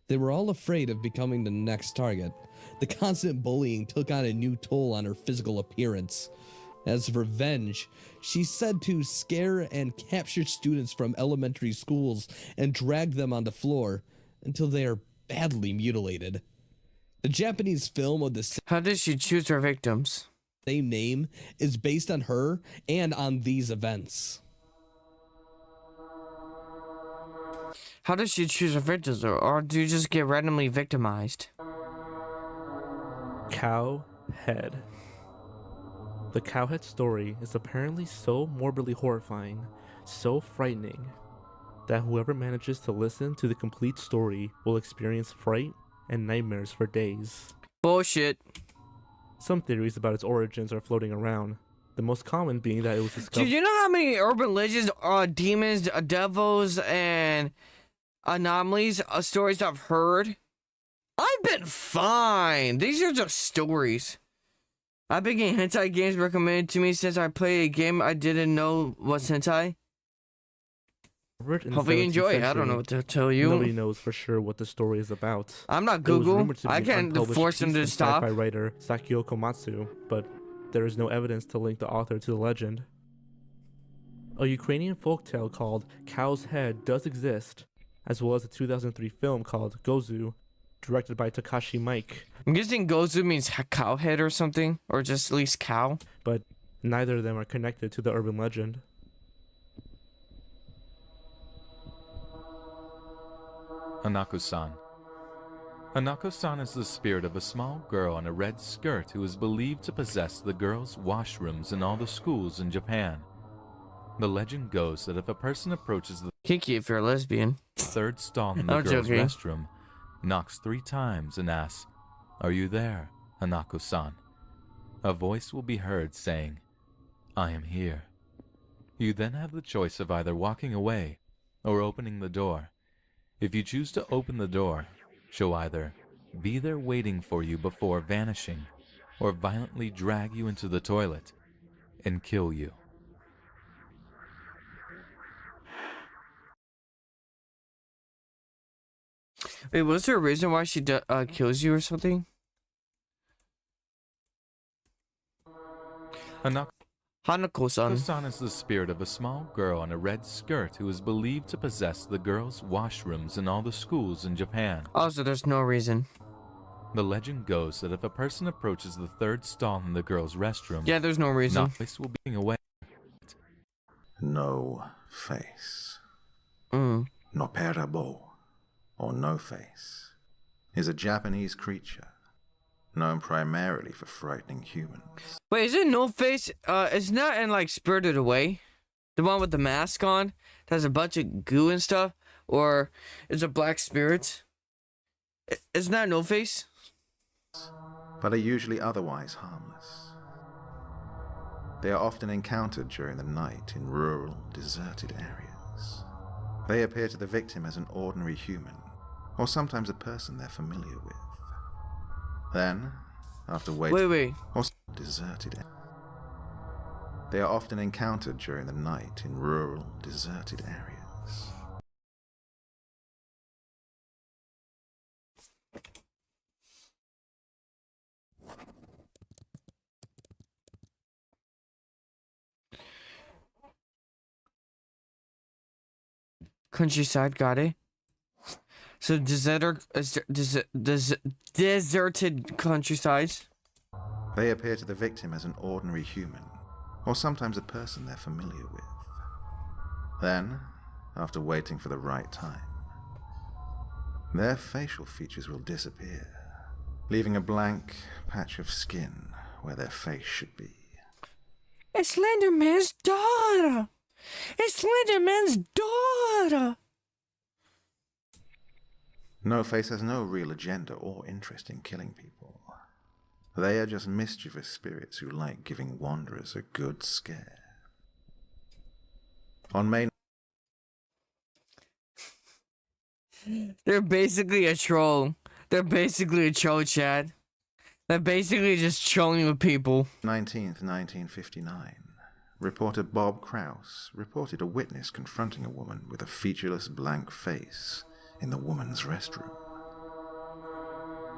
They were all afraid of becoming the next target. The constant bullying took on a new toll on her physical appearance. As revenge, she's said to scare and capture students from elementary schools and drag them on the floor until they are badly mutilated. The Japanese film of the How does she choose her victims? same name is based on her and on these events. How does she choose her victims, or do you just get randomly victimized? Cow Head. The Cowhead story is apparently so morbidly horrifying, so frightening, that whoever manages to listen to the complete story will experience fright and nightmares for days. Bullshit. Some theories about its origins are floating around, the most common being that it was discovered. Dude, you know how many urban legends, demons, devils, and anomalies stories I've heard? I've been fine. These are just stories. I've been getting hentai games recommended to me since I played a game I didn't know was hentai. in the Hopefully you 17th enjoy it. I don't century. know what to tell you. Nobody knows for sure what the story is about. I'm not It was Google. rumored to be I an can't unpublished force them piece to from stop. Sci-fi writer Sakio Komatsu, but there is no evidence to link the author to the legend. A Ukrainian folktale called Cow's Head does exist, as well as a 2003 film called Gozu, directed by Takashi Miike, I'm guessing Gozu means cow head or something, or just at least cow. but neither of them are connected to the urban legend. Hanako-san. Hanako-san is the spirit of a small girl in a red skirt who is believed to possess the girls' washrooms in all the schools in Japan. The legend goes that if a person approaches the Kinky if you're a lesbian. third stall in the I'm girls' joking. restroom, knocks 3 times and asks, "Are you there, Hanako-san?" A voice will be heard saying, "I am here." You then have the choice of either walking away or opening the door. If you choose to open the door, she'll either be there waiting for you before vanishing, or violently drag you into the toilet and kill you. Wait, was there a reason why she kills you or something? Hanako-san. Hanako-san is the spirit of a small girl in a red skirt who is believed to possess the girls' washrooms in all the schools in Japan. Also, there's no reason. The legend goes that if a person approaches the third stall in the girls' restroom, Yeah, there's no reason. Knox will be away. No face. Mm. Noperabo, or no face, is a Japanese creature known primarily for frightening humans. Wait, is it No Face? It's not in like Spirited Away, the one with the mask on that has a bunch of goo and stuff, or is it Black Spirits? Isn't that No Face? But are usually otherwise harmless. They are often encountered during the night in rural, deserted areas. They appear to the victim as an ordinary human, or sometimes a person they're familiar with. Then, after waiting Wait. or deserted, they are often encountered during the night in rural, deserted areas. Countryside, got it. So deserted countryside. They appear to the victim as an ordinary human, or sometimes a person they're familiar with. Then, after waiting for the right time, their facial features will disappear, leaving a blank patch of skin where their face should be. It's Slenderman's daughter! It's Slenderman's daughter! No Face has no real agenda or interest in killing people. They are just mischievous spirits who like giving wanderers a good scare. On May They're basically a troll. They're basically a troll, Chad. They're basically just trolling with people. 19th, 1959, reporter Bob Krause reported a witness confronting a woman with a featureless blank face in the woman's restroom.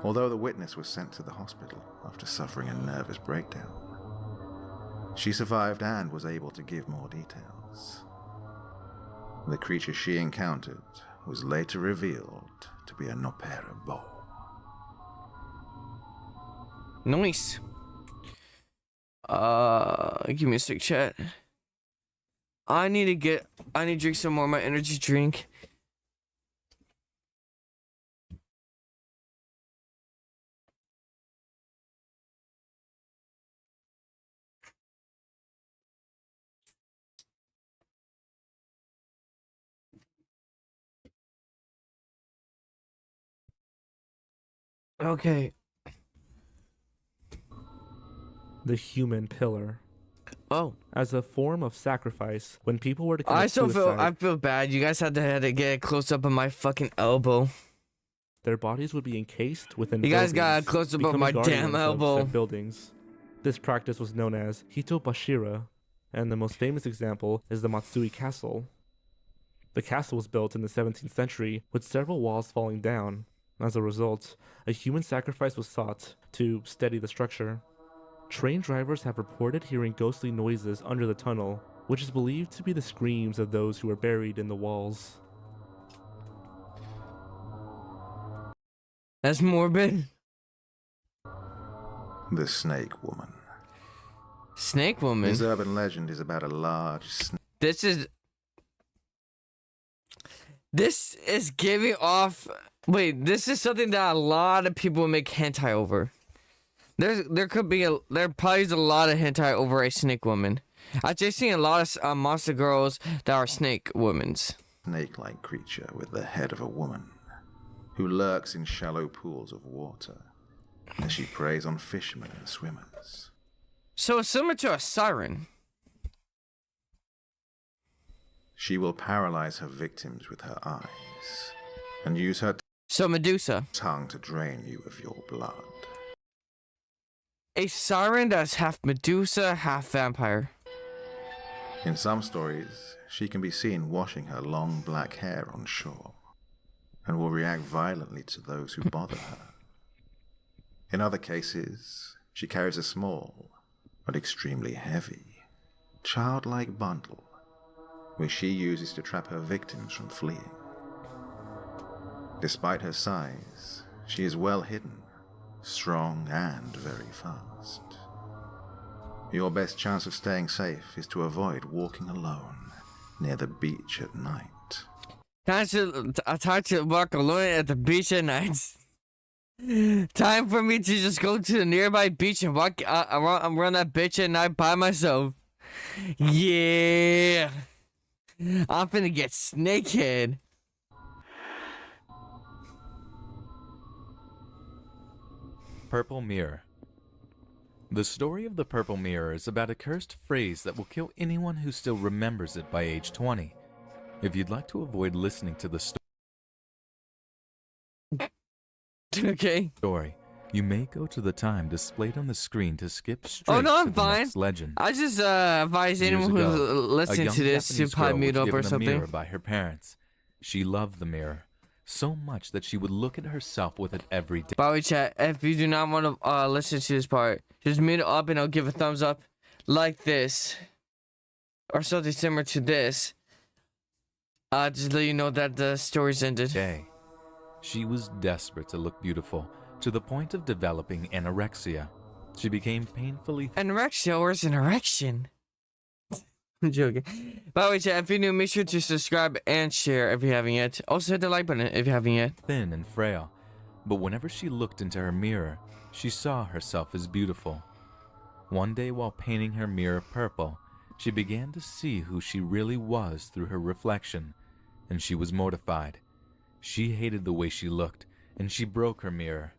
Although the witness was sent to the hospital after suffering a nervous breakdown, she survived and was able to give more details. The creature she encountered was later revealed to be a Nopera bow. Nice. Give me a sec, chat. I need to drink some more of my energy drink. Okay. The human pillar. Oh, As a form of sacrifice, when people were to commit I suicide, feel bad. You guys had to get a close up of my fucking elbow. their bodies would be encased within You guys got a buildings, close up of becoming my guardians damn of elbow. said buildings. This practice was known as Hitobashira, and the most famous example is the Matsui Castle. The castle was built in the 17th century with several walls falling down. As a result, a human sacrifice was sought to steady the structure. Train drivers have reported hearing ghostly noises under the tunnel, which is believed to be the screams of those who are buried in the walls. That's morbid. The Snake Woman. Snake woman. This urban legend is about a large snake. This is giving off. Wait, this is something that a lot of people make hentai over. There probably is a lot of hentai over a snake woman. I've just seen a lot of monster girls that are snake womens. Snake-like creature with the head of a woman who lurks in shallow pools of water as she preys on fishermen and swimmers. So it's similar to a siren. She will paralyze her victims with her eyes and use her So Medusa. tongue to drain you of your blood. A siren that's half Medusa, half vampire. In some stories, she can be seen washing her long black hair on shore and will react violently to those who bother her. In other cases, she carries a small but extremely heavy, childlike bundle which she uses to trap her victims from fleeing. Despite her size, she is well hidden, strong, and very fast. Your best chance of staying safe is to avoid walking alone near the beach at night. Time to walk alone at the beach at night. Time for me to just go to the nearby beach and walk around that bitch at night by myself. Yeah. I'm finna get snakehead. Purple Mirror. The story of the Purple Mirror is about a cursed phrase that will kill anyone who still remembers it by age 20. If you'd like to avoid listening to the Okay. story, you may go to the time displayed on the screen to skip straight Oh no, to I'm the fine. next legend. I just advise Years anyone who's ago, listening a to young this to Japanese probably girl mute was up or given a mirror something. by her parents. She loved the mirror so much that she would look at herself with it every day. By the way, chat, if you do not want to listen to this part, just mute it up and I'll give a thumbs up like this. Or something similar to this. Just let you know that the story's ended. She was desperate to look beautiful, to the point of developing anorexia. She became painfully Anorexia or is an erection? I'm joking. By the way, chat, if you're new, make sure to subscribe and share if you haven't yet. Also hit the like button if you haven't yet. thin and frail, but whenever she looked into her mirror, she saw herself as beautiful. One day while painting her mirror purple, she began to see who she really was through her reflection, and she was mortified. She hated the way she looked, and she broke her mirror.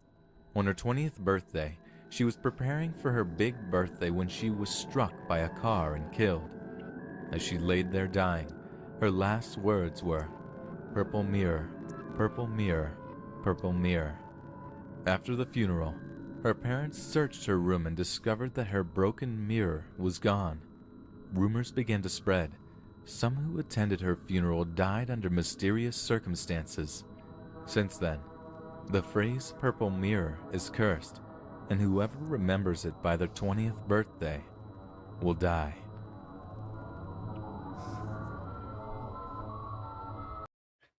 On her 20th birthday, she was preparing for her big birthday when she was struck by a car and killed. As she laid there dying, her last words were, "Purple mirror, purple mirror, purple mirror." After the funeral, her parents searched her room and discovered that her broken mirror was gone. Rumors began to spread. Some who attended her funeral died under mysterious circumstances. Since then, the phrase purple mirror is cursed, and whoever remembers it by their 20th birthday will die.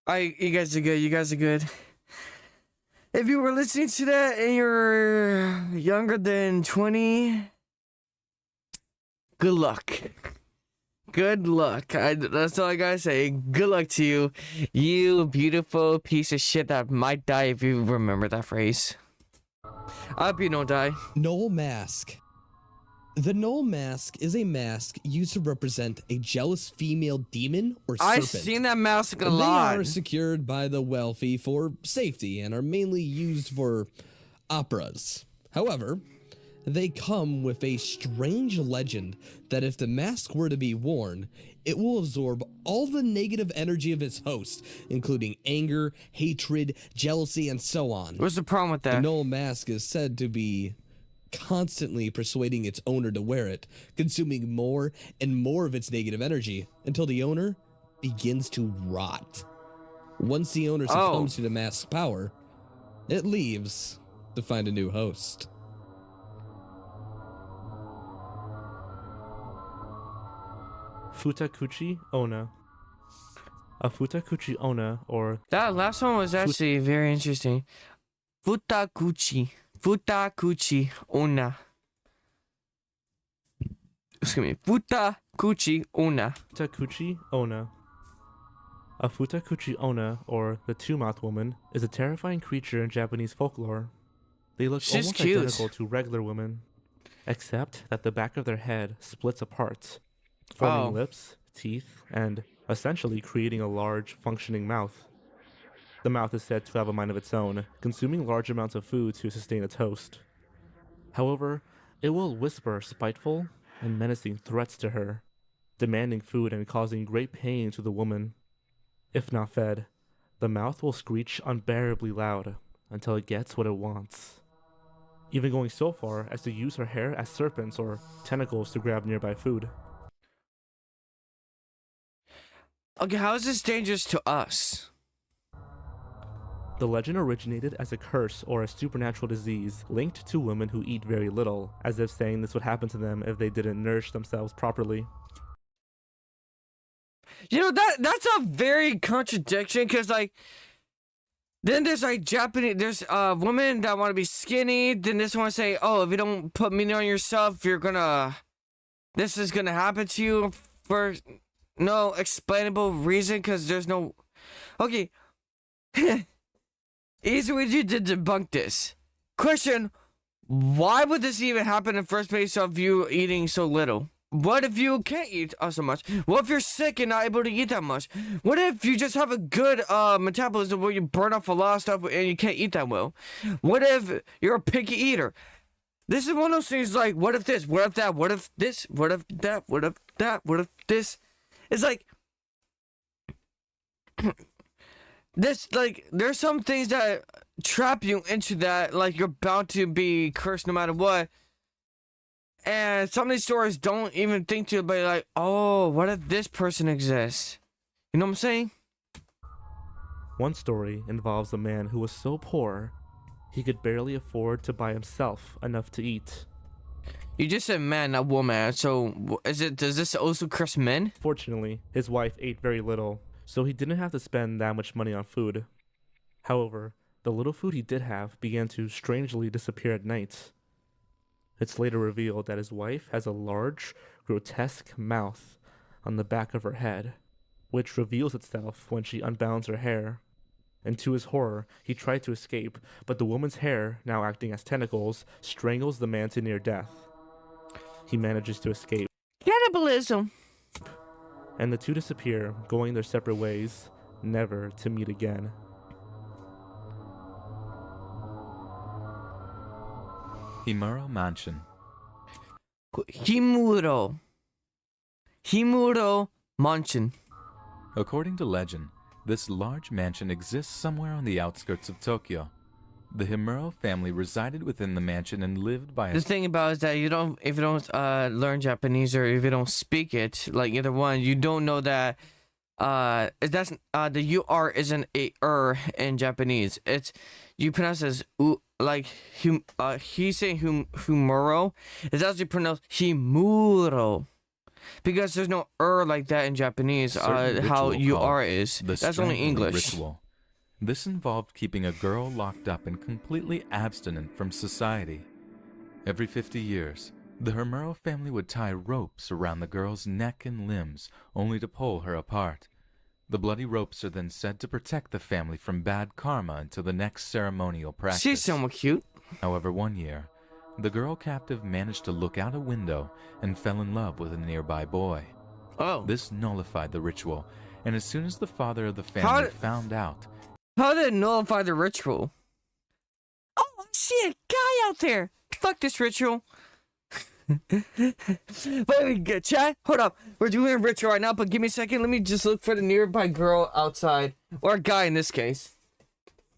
You guys are good. You guys are good. If you were listening to that and you're younger than 20, good luck. Good luck. That's all I gotta say. Good luck to you. You beautiful piece of shit that might die if you remember that phrase. I hope you don't die. Knoll Mask. The Knoll Mask is a mask used to represent a jealous female demon or serpent. I've seen that mask a They lot. are secured by the wealthy for safety and are mainly used for operas. However, they come with a strange legend that if the mask were to be worn, it will absorb all the negative energy of its host, including anger, hatred, jealousy, and so on. What's the problem with The that? Knoll Mask is said to be constantly persuading its owner to wear it, consuming more and more of its negative energy until the owner begins to rot. Once the owner succumbs to the mask's power, it leaves to find a new host. Futakuchi Onna. A Futakuchi Onna, or That last one was actually very interesting. Futakuchi Onna. Excuse me. Futakuchi Onna. Futakuchi Onna. A Futakuchi Onna, or the Two-Mouth Woman, is a terrifying creature in Japanese folklore. They look She's almost cute. identical to regular women, except that the back of their head splits apart, forming Oh. lips, teeth, and essentially creating a large, functioning mouth. The mouth is said to have a mind of its own, consuming large amounts of food to sustain its host. However, it will whisper spiteful and menacing threats to her, demanding food and causing great pain to the woman. If not fed, the mouth will screech unbearably loud until it gets what it wants, even going so far as to use her hair as serpents or tentacles to grab nearby food. Okay, how is this dangerous to us? The legend originated as a curse or a supernatural disease linked to women who eat very little, as if saying this would happen to them if they didn't nourish themselves properly. You know, that's a very contradiction, because like then there's like there's women that want to be skinny, then this one say, oh, if you don't put meat on yourself, this is gonna happen to you for no explainable reason, because there's no okay. Easy way to debunk this question: why would this even happen in the first place of you eating so little? What if you can't eat so much? What if you're sick and not able to eat that much? What if you just have a good metabolism where you burn off a lot of stuff and you can't eat that well? What if you're a picky eater? This is one of those things like, what if this? What if that? What if this? What if that? What if that? What if this? It's like this, like, there's some things that trap you into that, like you're bound to be cursed no matter what. And some of these stories don't even think to be like, oh, what if this person exists? You know what I'm saying? One story involves a man who was so poor he could barely afford to buy himself enough to eat. You just said man, not woman. So does this also curse men? Fortunately, his wife ate very little, so he didn't have to spend that much money on food. However, the little food he did have began to strangely disappear at night. It's later revealed that his wife has a large, grotesque mouth on the back of her head, which reveals itself when she unbounds her hair. And to his horror, he tried to escape, but the woman's hair, now acting as tentacles, strangles the man to near death. He manages to escape, Cannibalism. and the two disappear, going their separate ways, never to meet again. Himuro Mansion. Himuro Mansion. According to legend, this large mansion exists somewhere on the outskirts of Tokyo. The Himuro family resided within the mansion and lived by a The thing about it is that if you don't learn Japanese or if you don't speak it, like either one, you don't know that that's the UR isn't a in Japanese. It's you pronounce it as u, like he's saying humuro. It's actually pronounced himuro. Because there's no like that in Japanese, certain how ritual called UR is. the That's only strangling English. Ritual. This involved keeping a girl locked up and completely abstinent from society. Every 50 years, the Himuro family would tie ropes around the girl's neck and limbs, only to pull her apart. The bloody ropes are then said to protect the family from bad karma until the next ceremonial practice. She's somewhat cute. However, one year, the girl captive managed to look out a window and fell in love with a nearby boy. Oh. This nullified the ritual, and as soon as the father of the family found out, How did it nullify the ritual? Oh, I see a guy out there. Fuck this ritual. Wait, chat. Hold up. We're doing a ritual right now, but give me a second. Let me just look for the nearby girl outside, or a guy in this case.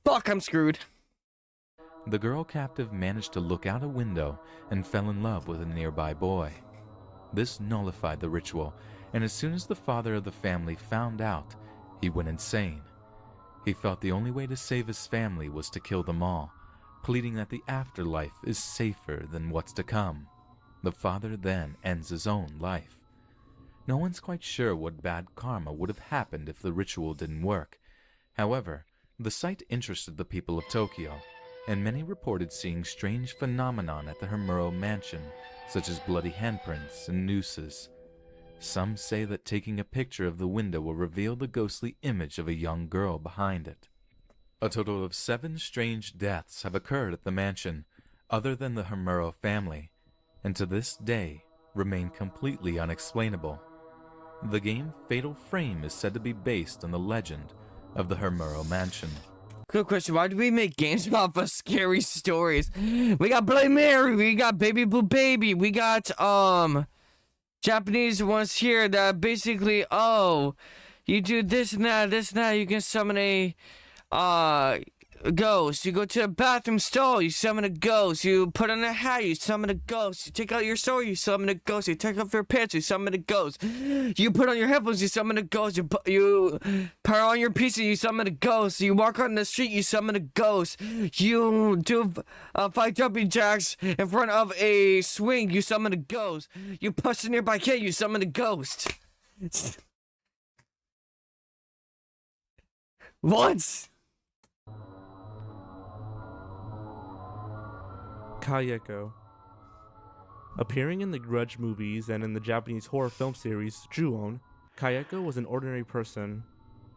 Fuck, I'm screwed. the girl captive managed to look out a window and fell in love with a nearby boy. This nullified the ritual, and as soon as the father of the family found out, he went insane. He felt the only way to save his family was to kill them all, pleading that the afterlife is safer than what's to come. The father then ends his own life. No one's quite sure what bad karma would have happened if the ritual didn't work. However, the sight interested the people of Tokyo, and many reported seeing strange phenomenon at the Himuro mansion, such as bloody handprints and nooses. Some say that taking a picture of the window will reveal the ghostly image of a young girl behind it. A total of 7 strange deaths have occurred at the mansion, other than the Himuro family, and to this day remain completely unexplainable. The game Fatal Frame is said to be based on the legend of the Himuro mansion. Good question. Why do we make games off of scary stories? We got Bloody Mary. We got Baby Blue Baby. We got Japanese ones here that basically, oh, you do this and that, you can summon a ghost. You go to a bathroom stall, you summon a ghost. You put on a hat, you summon a ghost. You take out your sword, you summon a ghost. You take off your pants, you summon a ghost. You put on your headphones, you summon a ghost. You power on your pizza, you summon a ghost. You walk on the street, you summon a ghost. You do 5 jumping jacks in front of a swing, you summon a ghost. You push a nearby kid, you summon a ghost. What? Kayeko. Appearing in the Grudge movies and in the Japanese horror film series Ju-on, Kayeko was an ordinary person.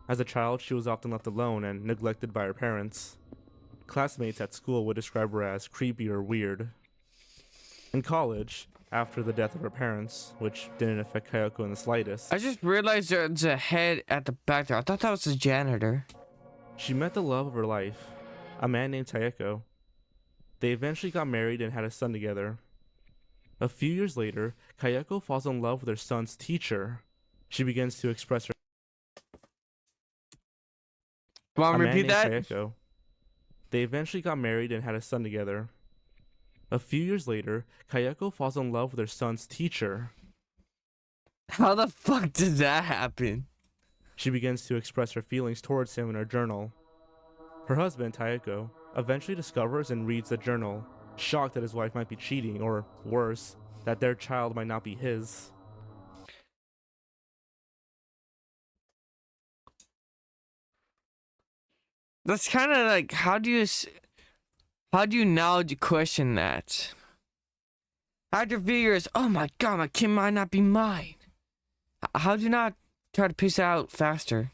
As a child, she was often left alone and neglected by her parents. Classmates at school would describe her as creepy or weird. In college, after the death of her parents, which didn't affect Kayeko in the slightest, I just realized there's a head at the back there. I thought that was the janitor. she met the love of her life, a man named Taeko. They eventually got married and had a son together. A few years later, Kayeko falls in love with her son's teacher. She begins to express her. Want A to man repeat named that? Taeko. They eventually got married and had a son together. A few years later, Kayeko falls in love with her son's teacher. How the fuck did that happen? She begins to express her feelings towards him in her journal. Her husband, Taeko, eventually discovers and reads the journal, shocked that his wife might be cheating, or worse, that their child might not be his. That's kind of like, how do you now question that? After a few years, oh my god, my kid might not be mine. How do you not try to piece out faster?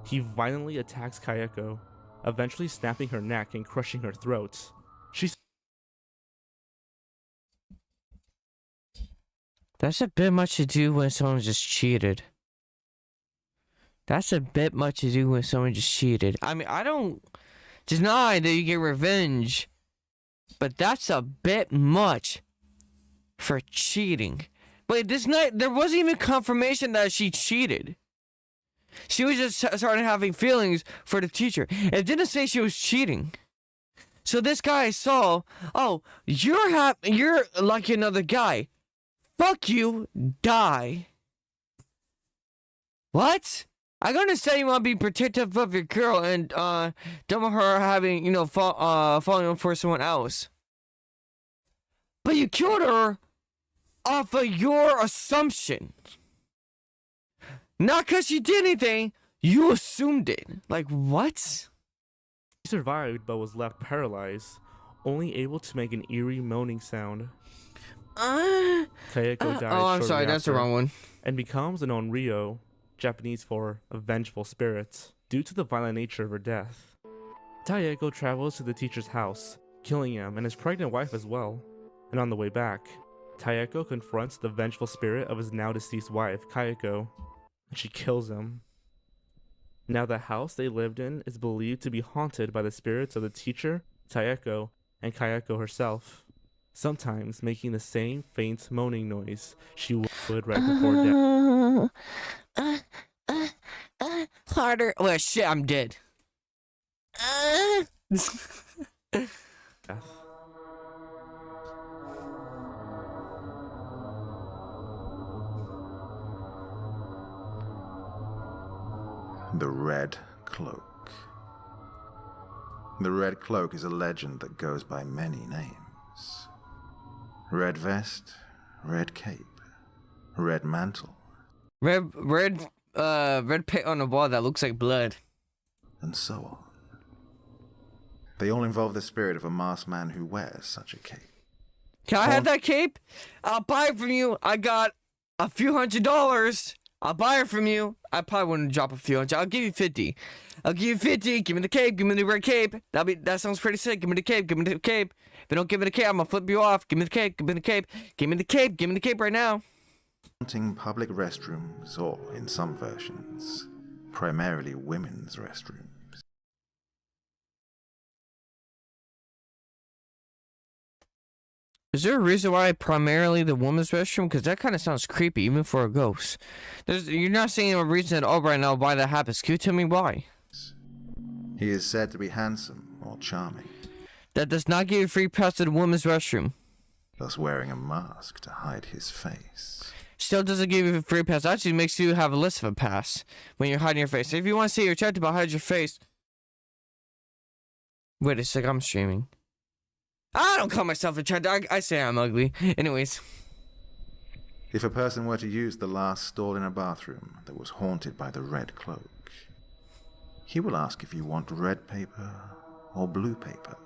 He violently attacks Kayako, eventually snapping her neck and crushing her throat. She That's a bit much to do when someone just cheated. That's a bit much to do when someone just cheated. I mean, I don't deny that you get revenge, but that's a bit much for cheating. Wait, this night there wasn't even confirmation that she cheated. She was just started having feelings for the teacher. It didn't say she was cheating. So this guy saw, oh, you're like another guy. Fuck you, die. What? I understand you want to be protective of your girl and don't want her having, falling for someone else. But you killed her off of your assumption. Not because she did anything, you assumed it. Like, what? survived but was left paralyzed, only able to make an eerie moaning sound. Kayako died oh, I'm shortly sorry, that's the after wrong one. and becomes an onryo, Japanese for a vengeful spirit, due to the violent nature of her death. Kayako travels to the teacher's house, killing him and his pregnant wife as well. And on the way back, Kayako confronts the vengeful spirit of his now deceased wife, Kayako, and she kills him. Now the house they lived in is believed to be haunted by the spirits of the teacher, Kayako, and Kayako herself, sometimes making the same faint moaning noise she would right before death. Harder. Well, shit, I'm dead. The Red Cloak. The Red Cloak is a legend that goes by many names. Red Vest, Red Cape, Red Mantle. Red paint on the wall that looks like blood. And so on. They all involve the spirit of a masked man who wears such a cape. Can I have that cape? I'll buy it from you. I got a few $100s. I'll buy it from you. I probably wouldn't drop a few hundred. I'll give you 50. I'll give you 50. Give me the cape. Give me the red cape. That sounds pretty sick. Give me the cape. Give me the cape. If you don't give me the cape, I'm gonna flip you off. Give me the cape. Give me the cape. Give me the cape. Give me the cape right now. Haunting public restrooms, or in some versions, primarily women's restrooms. Is there a reason why primarily the woman's restroom? Because that kind of sounds creepy, even for a ghost. You're not saying a reason at all right now why that happens. Can you tell me why? He is said to be handsome or charming, That does not give you free pass to the woman's restroom. thus wearing a mask to hide his face. Still doesn't give you a free pass. Actually makes you have less of a pass when you're hiding your face. If you want to say you're attracted but hide your face. Wait a sec, I'm streaming. I don't call myself attractive. I say I'm ugly. Anyways. If a person were to use the last stall in a bathroom that was haunted by the Red Cloak, he will ask if you want red paper or blue paper.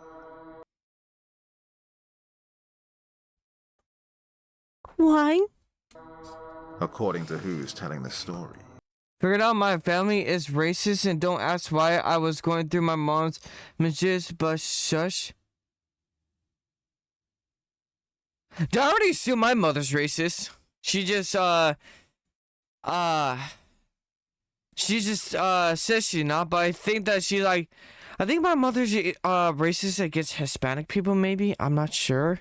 Why? According to who's telling the story. Figured out my family is racist and don't ask why I was going through my mom's messages, but shush. Did I already assume my mother's racist? She just, says she's not, but I think that she, I think my mother's, racist against Hispanic people, maybe? I'm not sure.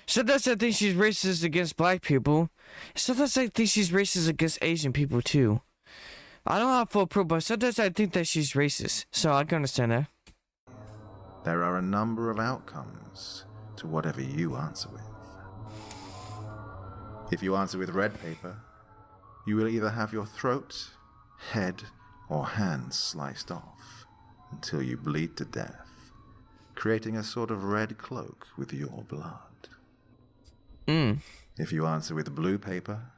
Sometimes I think she's racist against black people. Sometimes I think she's racist against Asian people, too. I don't have full proof, but sometimes I think that she's racist, so I can understand that. There are a number of outcomes to whatever you answer with. If you answer with red paper, you will either have your throat, head, or hands sliced off until you bleed to death, creating a sort of red cloak with your blood. If you answer with blue paper,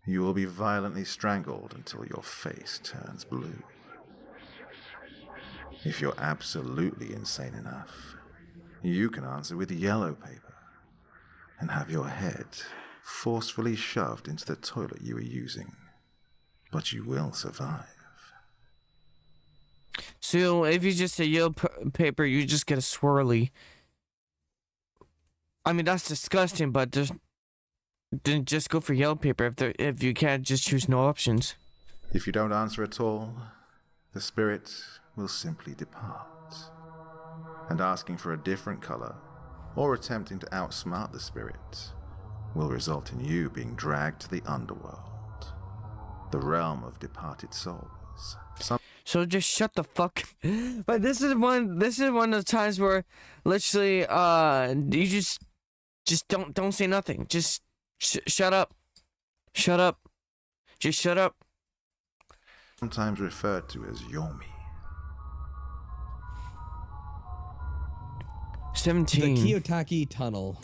you will be violently strangled until your face turns blue. If you're absolutely insane enough, you can answer with yellow paper and have your head forcefully shoved into the toilet you were using. But you will survive. So if you just say yellow paper, you just get a swirly. I mean, that's disgusting, but then just go for yellow paper if you can't just choose no options. If you don't answer at all, the spirit will simply depart. And asking for a different color, or attempting to outsmart the spirit, will result in you being dragged to the underworld, the realm of departed souls. So just shut the fuck. But this is one of the times where literally you just don't say nothing. Just shut up. Shut up. Just shut up. Sometimes referred to as Yomi. 17. The Kiyotaki Tunnel.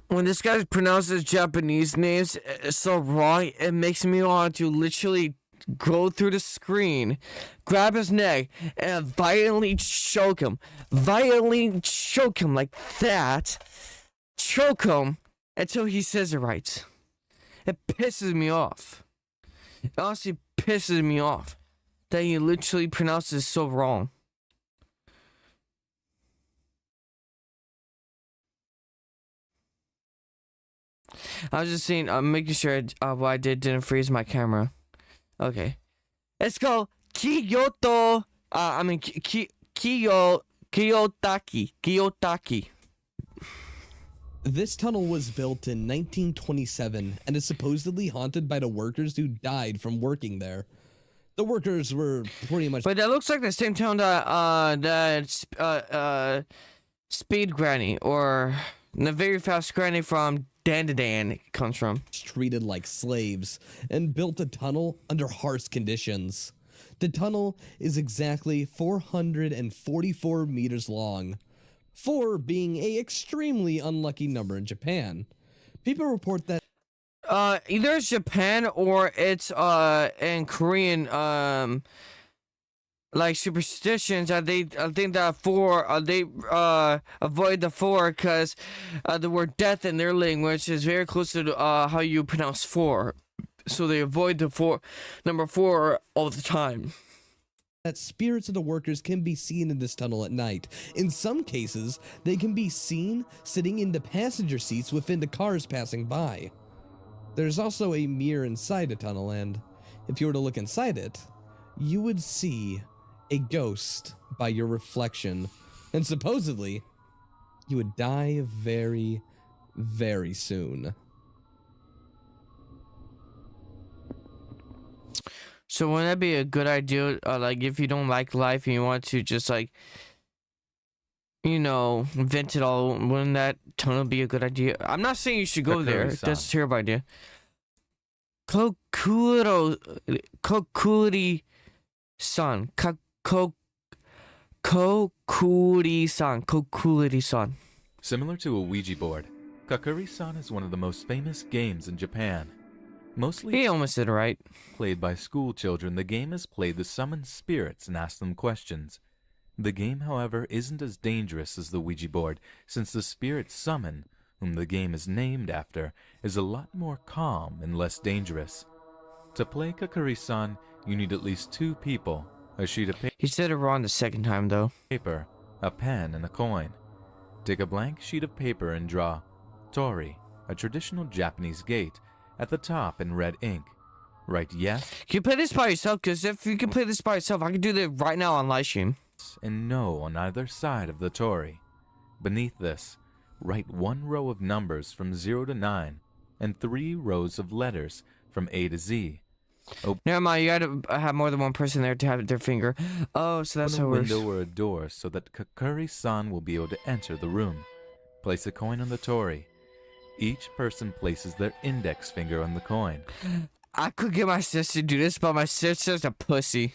When this guy pronounces Japanese names so wrong, it makes me want to literally go through the screen, grab his neck, and violently choke him. Violently choke him like that. Choke him until he says it right. It pisses me off. It honestly pisses me off that he literally pronounces so wrong. I was just saying, I'm making sure what I did didn't freeze my camera. Okay. Let's go. Kyoto. Kiyotaki. This tunnel was built in 1927 and is supposedly haunted by the workers who died from working there. The workers were pretty much. But that looks like the same town that Speed Granny or the very fast Granny from Dan comes from. Treated like slaves and built a tunnel under harsh conditions. The tunnel is exactly 444 meters long, 4 being a extremely unlucky number in Japan. People report that Either it's Japan or it's in Korean like superstitions. I think that 4 they avoid the 4 because the word death in their language is very close to how you pronounce 4, so they avoid the number 4 all the time. that spirits of the workers can be seen in this tunnel at night. In some cases, they can be seen sitting in the passenger seats within the cars passing by. There's also a mirror inside the tunnel, and if you were to look inside it, you would see a ghost by your reflection, and supposedly, you would die very, very soon. So wouldn't that be a good idea? Like if you don't like life and you want to just like, vent it all, wouldn't that tunnel be a good idea? I'm not saying you should go there. Kakuri-san. That's a terrible idea. Kokuri-san. Kokuri-san. Similar to a Ouija board, Kakuri-san is one of the most famous games in Japan. Mostly He almost did it right. played by school children, the game is played to summon spirits and ask them questions. The game, however, isn't as dangerous as the Ouija board, since the spirit summon, whom the game is named after, is a lot more calm and less dangerous. To play Kakuri-san, you need at least 2 people, a sheet of He said it wrong the second time though. paper, a pen, and a coin. Take a blank sheet of paper and draw Tori, a traditional Japanese gate, at the top in red ink. Write yes Can you play this by yourself? Because if you can play this by yourself, I can do that right now on live stream. and no on either side of the Tori. Beneath this, write 1 row of numbers from 0 to 9 and 3 rows of letters from A to Z. Never mind, you gotta have more than one person there to have their finger. Oh, so that's Open how a it works. window or a door so that Kakuri-san will be able to enter the room. Place a coin on the Tori. Each person places their index finger on the coin. I could get my sister to do this, but my sister's a pussy.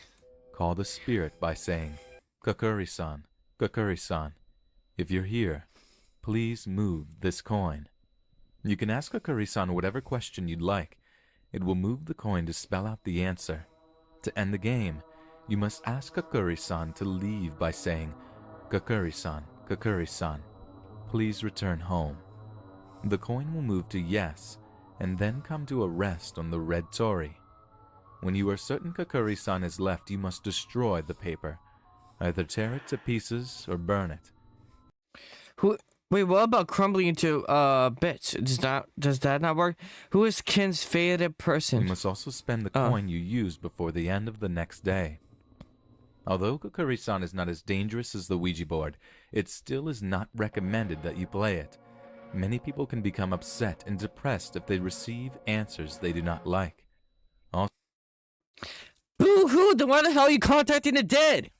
Call the spirit by saying, Kakuri-san, Kakuri-san, if you're here, please move this coin. You can ask Kakuri-san whatever question you'd like. It will move the coin to spell out the answer. To end the game, You must ask Kakuri-san to leave by saying, Kakuri-san, Kakuri-san, please return home. The coin will move to yes, and then come to a rest on the red tori. When you are certain Kakuri-san is left, you must destroy the paper. Either tear it to pieces or burn it. Wait, what about crumbling into bits? Does that not work? Who is Ken's favorite person? You must also spend the coin you used before the end of the next day. Although Kakuri-san is not as dangerous as the Ouija board, it still is not recommended that you play it. Many people can become upset and depressed if they receive answers they do not like. Boo-hoo! Then why the hell are you contacting the dead?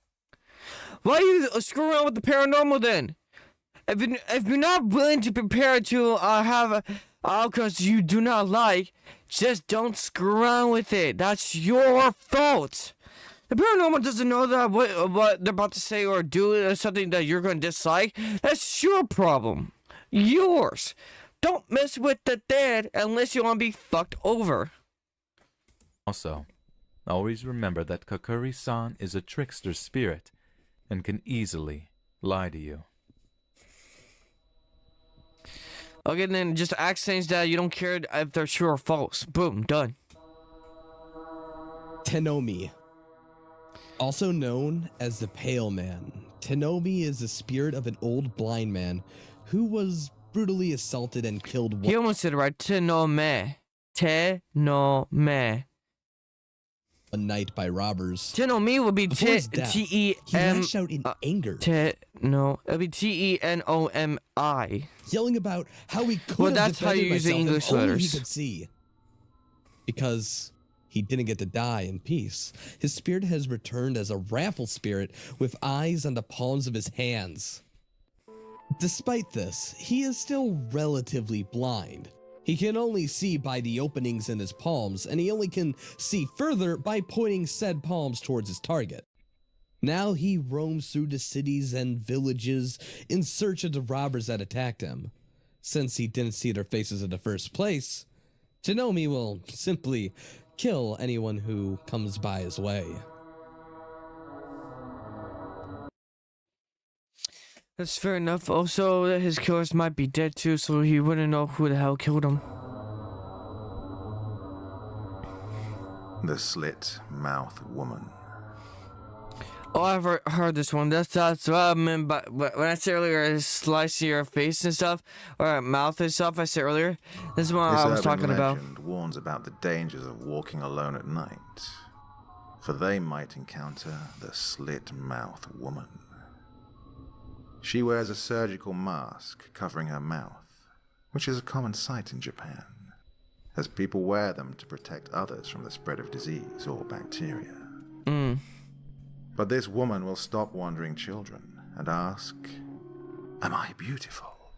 Why are you screwing around with the paranormal then? If you're not willing to prepare to have outcomes you do not like, just don't screw around with it. That's your fault. The paranormal doesn't know that what they're about to say or do is something that you're going to dislike. That's your problem. Yours. Don't mess with the dead unless you want to be fucked over. Also, always remember that Kakuri-san is a trickster spirit and can easily lie to you. Okay, then just act things that you don't care if they're true or false. Boom, done. Tenomi. Also known as the Pale Man, Tenomi is the spirit of an old blind man who was brutally assaulted and killed He almost said it right. Tenome. Tenome. a night by robbers. Tenome would be Before his death, he T-E-M... lashed out in anger, No, it'll be T-E-N-O-M-I. yelling about how he could Well, have that's how you defended use the myself if English only letters. he could see. Because he didn't get to die in peace. His spirit has returned as a raffle spirit with eyes on the palms of his hands. Despite this, he is still relatively blind. He can only see by the openings in his palms, and he only can see further by pointing said palms towards his target. Now he roams through the cities and villages in search of the robbers that attacked him. Since he didn't see their faces in the first place, Tenomi will simply kill anyone who comes by his way. That's fair enough. Also, his killers might be dead too, so he wouldn't know who the hell killed him. The Slit Mouth Woman. Oh, I've heard this one. That's what I meant by when I said earlier, slicing your face and stuff, or mouth and stuff. I said earlier. This is what This I was urban talking about. legend warns about the dangers of walking alone at night, for they might encounter the Slit Mouth Woman. She wears a surgical mask covering her mouth, which is a common sight in Japan, as people wear them to protect others from the spread of disease or bacteria. But this woman will stop wandering children and ask, "Am I beautiful?"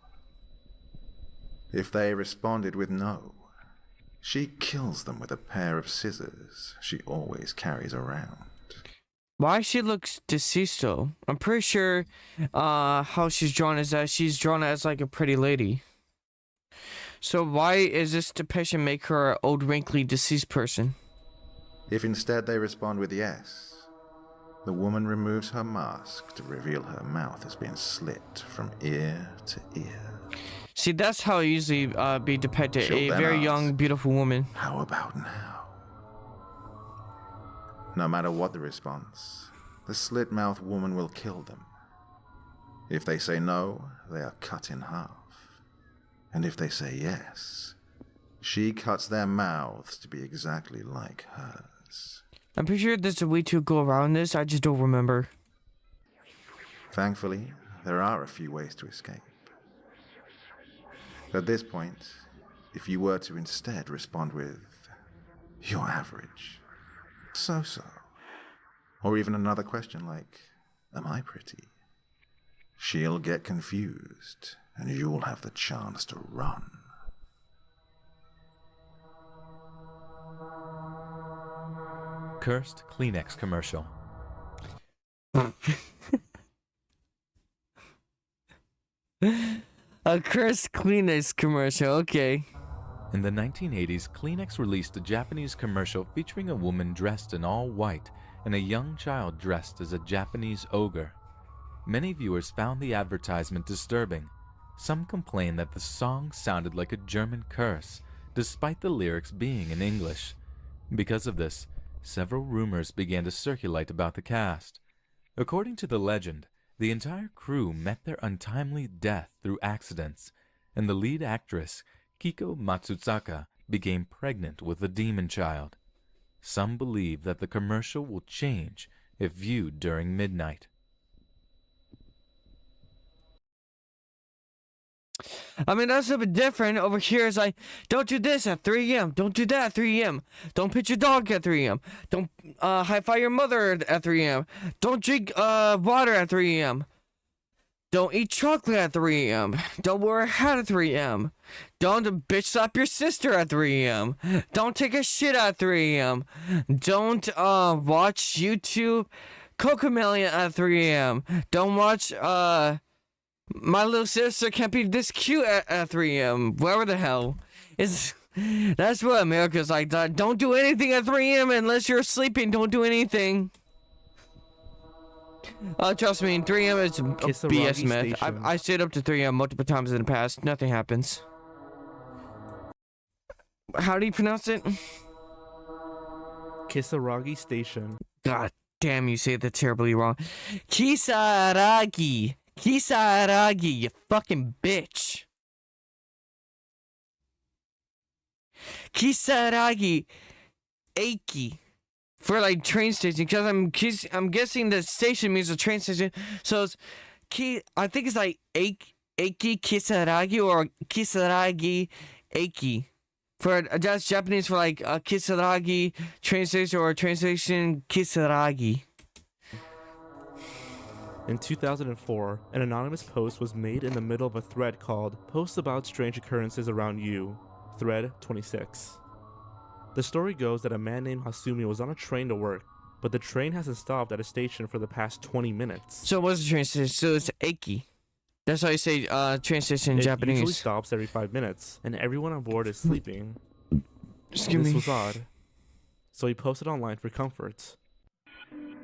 If they responded with no, she kills them with a pair of scissors she always carries around. Why she looks deceased though? I'm pretty sure how she's drawn is that she's drawn as like a pretty lady. So why is this depiction make her an old wrinkly deceased person? If instead they respond with yes, the woman removes her mask to reveal her mouth has been slit from ear to ear. See, that's how it usually be depicted. She'll A then very ask, young, beautiful woman. "How about now?" No matter what the response, the slit-mouthed woman will kill them. If they say no, they are cut in half. And if they say yes, she cuts their mouths to be exactly like hers. I'm pretty sure there's a way to go around this. I just don't remember. Thankfully, there are a few ways to escape. At this point, if you were to instead respond with, "You're average," so-so, or even another question like, "Am I pretty?" she'll get confused, and you'll have the chance to run. Cursed Kleenex commercial. A cursed Kleenex commercial, okay. In the 1980s, Kleenex released a Japanese commercial featuring a woman dressed in all white and a young child dressed as a Japanese ogre. Many viewers found the advertisement disturbing. Some complained that the song sounded like a German curse, despite the lyrics being in English. Because of this, several rumors began to circulate about the cast. According to the legend, the entire crew met their untimely death through accidents, and the lead actress, Kiko Matsuzaka, became pregnant with a demon child. Some believe that the commercial will change if viewed during midnight. I mean, that's a bit different. Over here, it's like, don't do this at 3 a.m. Don't do that at 3 a.m. Don't pet your dog at 3 a.m. Don't high-five your mother at 3 a.m. Don't drink water at 3 a.m. Don't eat chocolate at 3 a.m. Don't wear a hat at 3 a.m. Don't bitch slap your sister at 3 a.m. Don't take a shit at 3 a.m. Don't watch YouTube Cocomelon at 3 a.m. Don't watch My Little Sister Can't Be This Cute at 3 a.m. Whatever the hell. That's what America's like. Don't do anything at 3 a.m. unless you're sleeping. Don't do anything. Trust me, 3 a.m. is a BS myth. I stayed up to 3 a.m. multiple times in the past. Nothing happens. How do you pronounce it? Kisaragi Station. God damn, you say that terribly wrong. Kisaragi. Kisaragi, you fucking bitch. Kisaragi. Eiki. For like train station, because I'm guessing the station means a train station. So it's I think it's like Eiki Kisaragi or Kisaragi Eiki. That's Japanese for like Kisaragi train station or train station Kisaragi. In 2004, an anonymous post was made in the middle of a thread called Posts About Strange Occurrences Around You, thread 26. The story goes that a man named Hasumi was on a train to work, but the train hasn't stopped at a station for the past 20 minutes. So what's the train station? So it's Eiki. That's how you say train station in Japanese. It usually stops every 5 minutes, and everyone on board is sleeping. This was odd. So he posted online for comfort.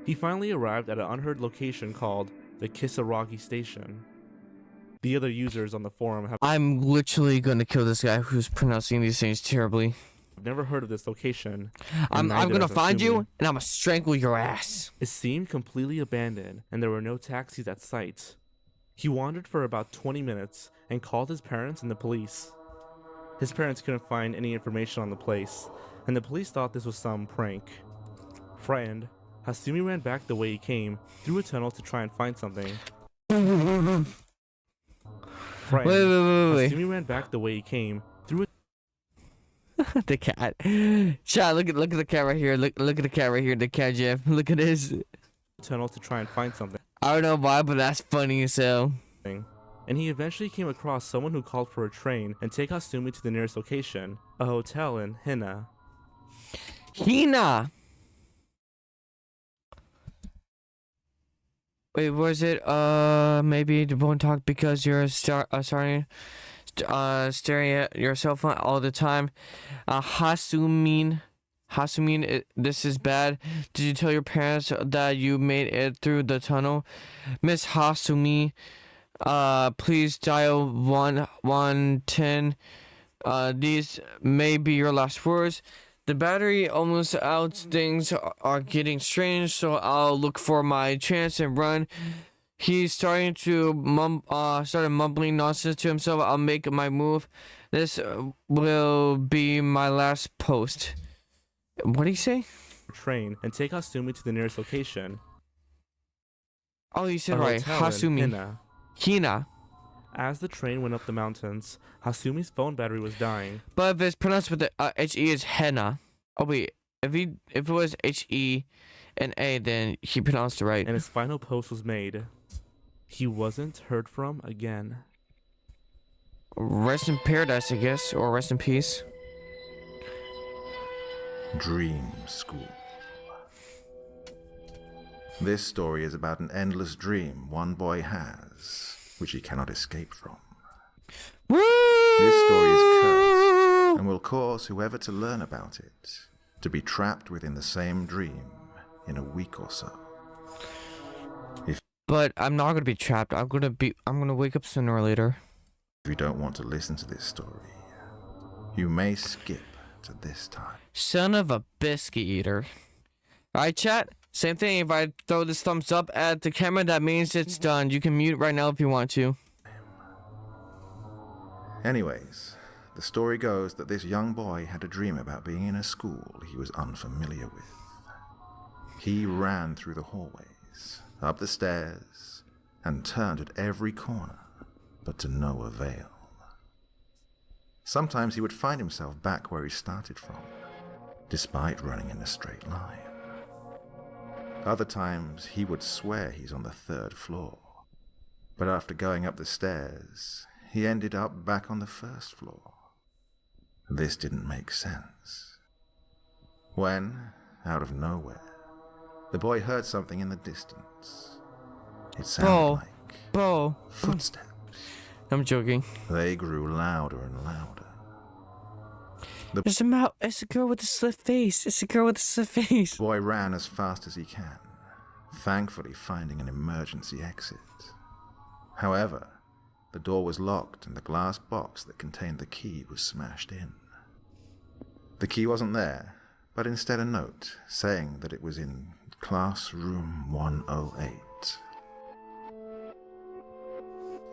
He finally arrived at an unheard location called the Kisaragi Station. The other users on the forum have I'm literally gonna kill this guy who's pronouncing these things terribly. never heard of this location. I'm gonna find you and I'm gonna strangle your ass. It seemed completely abandoned and there were no taxis at sight. He wandered for about 20 minutes and called his parents and the police. His parents couldn't find any information on the place, and the police thought this was some prank. Frightened, Hasumi ran back the way he came, through a tunnel to try and find something. Wait. Hasumi ran back the way he came, through a The cat. Chat, look at the cat right here. Look at the cat right here. The cat Jeff. Look at this. tunnel to try and find something. I don't know why, but that's funny as hell. And he eventually came across someone who called for a train and take Hasumi to the nearest location, a hotel in Hina. Hina. Wait, was it maybe the won't talk because you're staring at your cell phone all the time? Hasumin, this is bad. Did you tell your parents that you made it through the tunnel? Miss Hasumi, please dial 110. These may be your last words. The battery almost out. Things are getting strange, so I'll look for my chance and run. He's starting to started mumbling nonsense to himself. I'll make my move. This will be my last post. What did he say? Train and take Hasumi to the nearest location. Oh, you said right. Hasumi. Hina. As the train went up the mountains, Hasumi's phone battery was dying. But if it's pronounced with the H-E, it's Henna. Oh, wait. If it was H-E and A, then he pronounced it right. And his final post was made. He wasn't heard from again. Rest in paradise, I guess. Or rest in peace. Dream School. This story is about an endless dream one boy has, which he cannot escape from. Woo! This story is cursed and will cause whoever to learn about it to be trapped within the same dream in a week or so. But I'm not gonna be trapped. I'm gonna wake up sooner or later. If you don't want to listen to this story, you may skip to this time. Son of a biscuit eater. Alright, chat? Same thing. If I throw this thumbs up at the camera, that means it's done. You can mute right now if you want to. Anyways, the story goes that this young boy had a dream about being in a school he was unfamiliar with. He ran through the hallways, up the stairs, and turned at every corner, but to no avail. Sometimes he would find himself back where he started from, despite running in a straight line. Other times he would swear he's on the 3rd floor, but after going up the stairs, he ended up back on the 1st floor. This didn't make sense. When, out of nowhere, the boy heard something in the distance. It sounded like footsteps. I'm joking. They grew louder and louder. It's a girl with a slit face. It's a girl with a slit face. The boy ran as fast as he can, thankfully finding an emergency exit. However, the door was locked and the glass box that contained the key was smashed in. The key wasn't there, but instead a note saying that it was in classroom 108.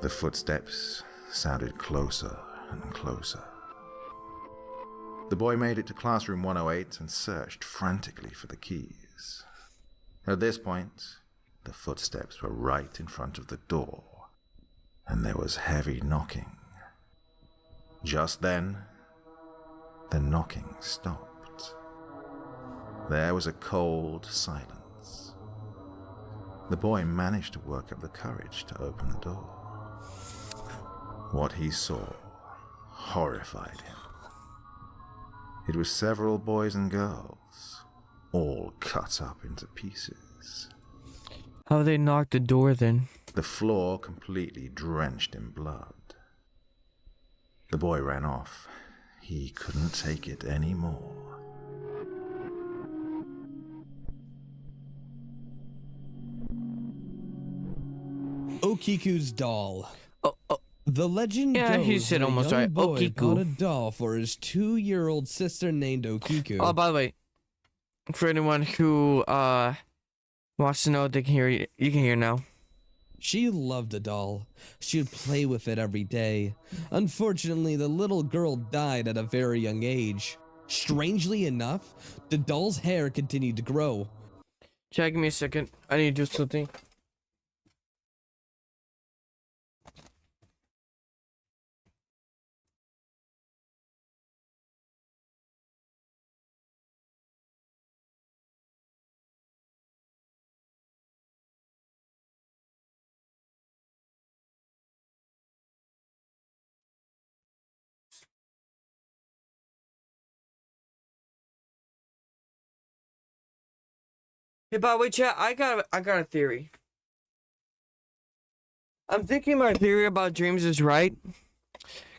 The footsteps sounded closer and closer. The boy made it to classroom 108 and searched frantically for the keys. At this point, the footsteps were right in front of the door, and there was heavy knocking. Just then, the knocking stopped. There was a cold silence. The boy managed to work up the courage to open the door. What he saw horrified him. It was several boys and girls, all cut up into pieces. How they knocked the door then? The floor completely drenched in blood. The boy ran off. He couldn't take it anymore. Okiku's doll. Oh. The legend Yeah, goes he said that a almost young right. boy Okiku. bought a doll for his 2-year-old sister named Okiku. Oh, by the way, for anyone who wants to know, they can hear you. You can hear now. She loved the doll. She would play with it every day. Unfortunately, the little girl died at a very young age. Strangely enough, the doll's hair continued to grow. Chat, give me a second. I need to do something. Hey, by the way, chat, I got a theory. I'm thinking my theory about dreams is right.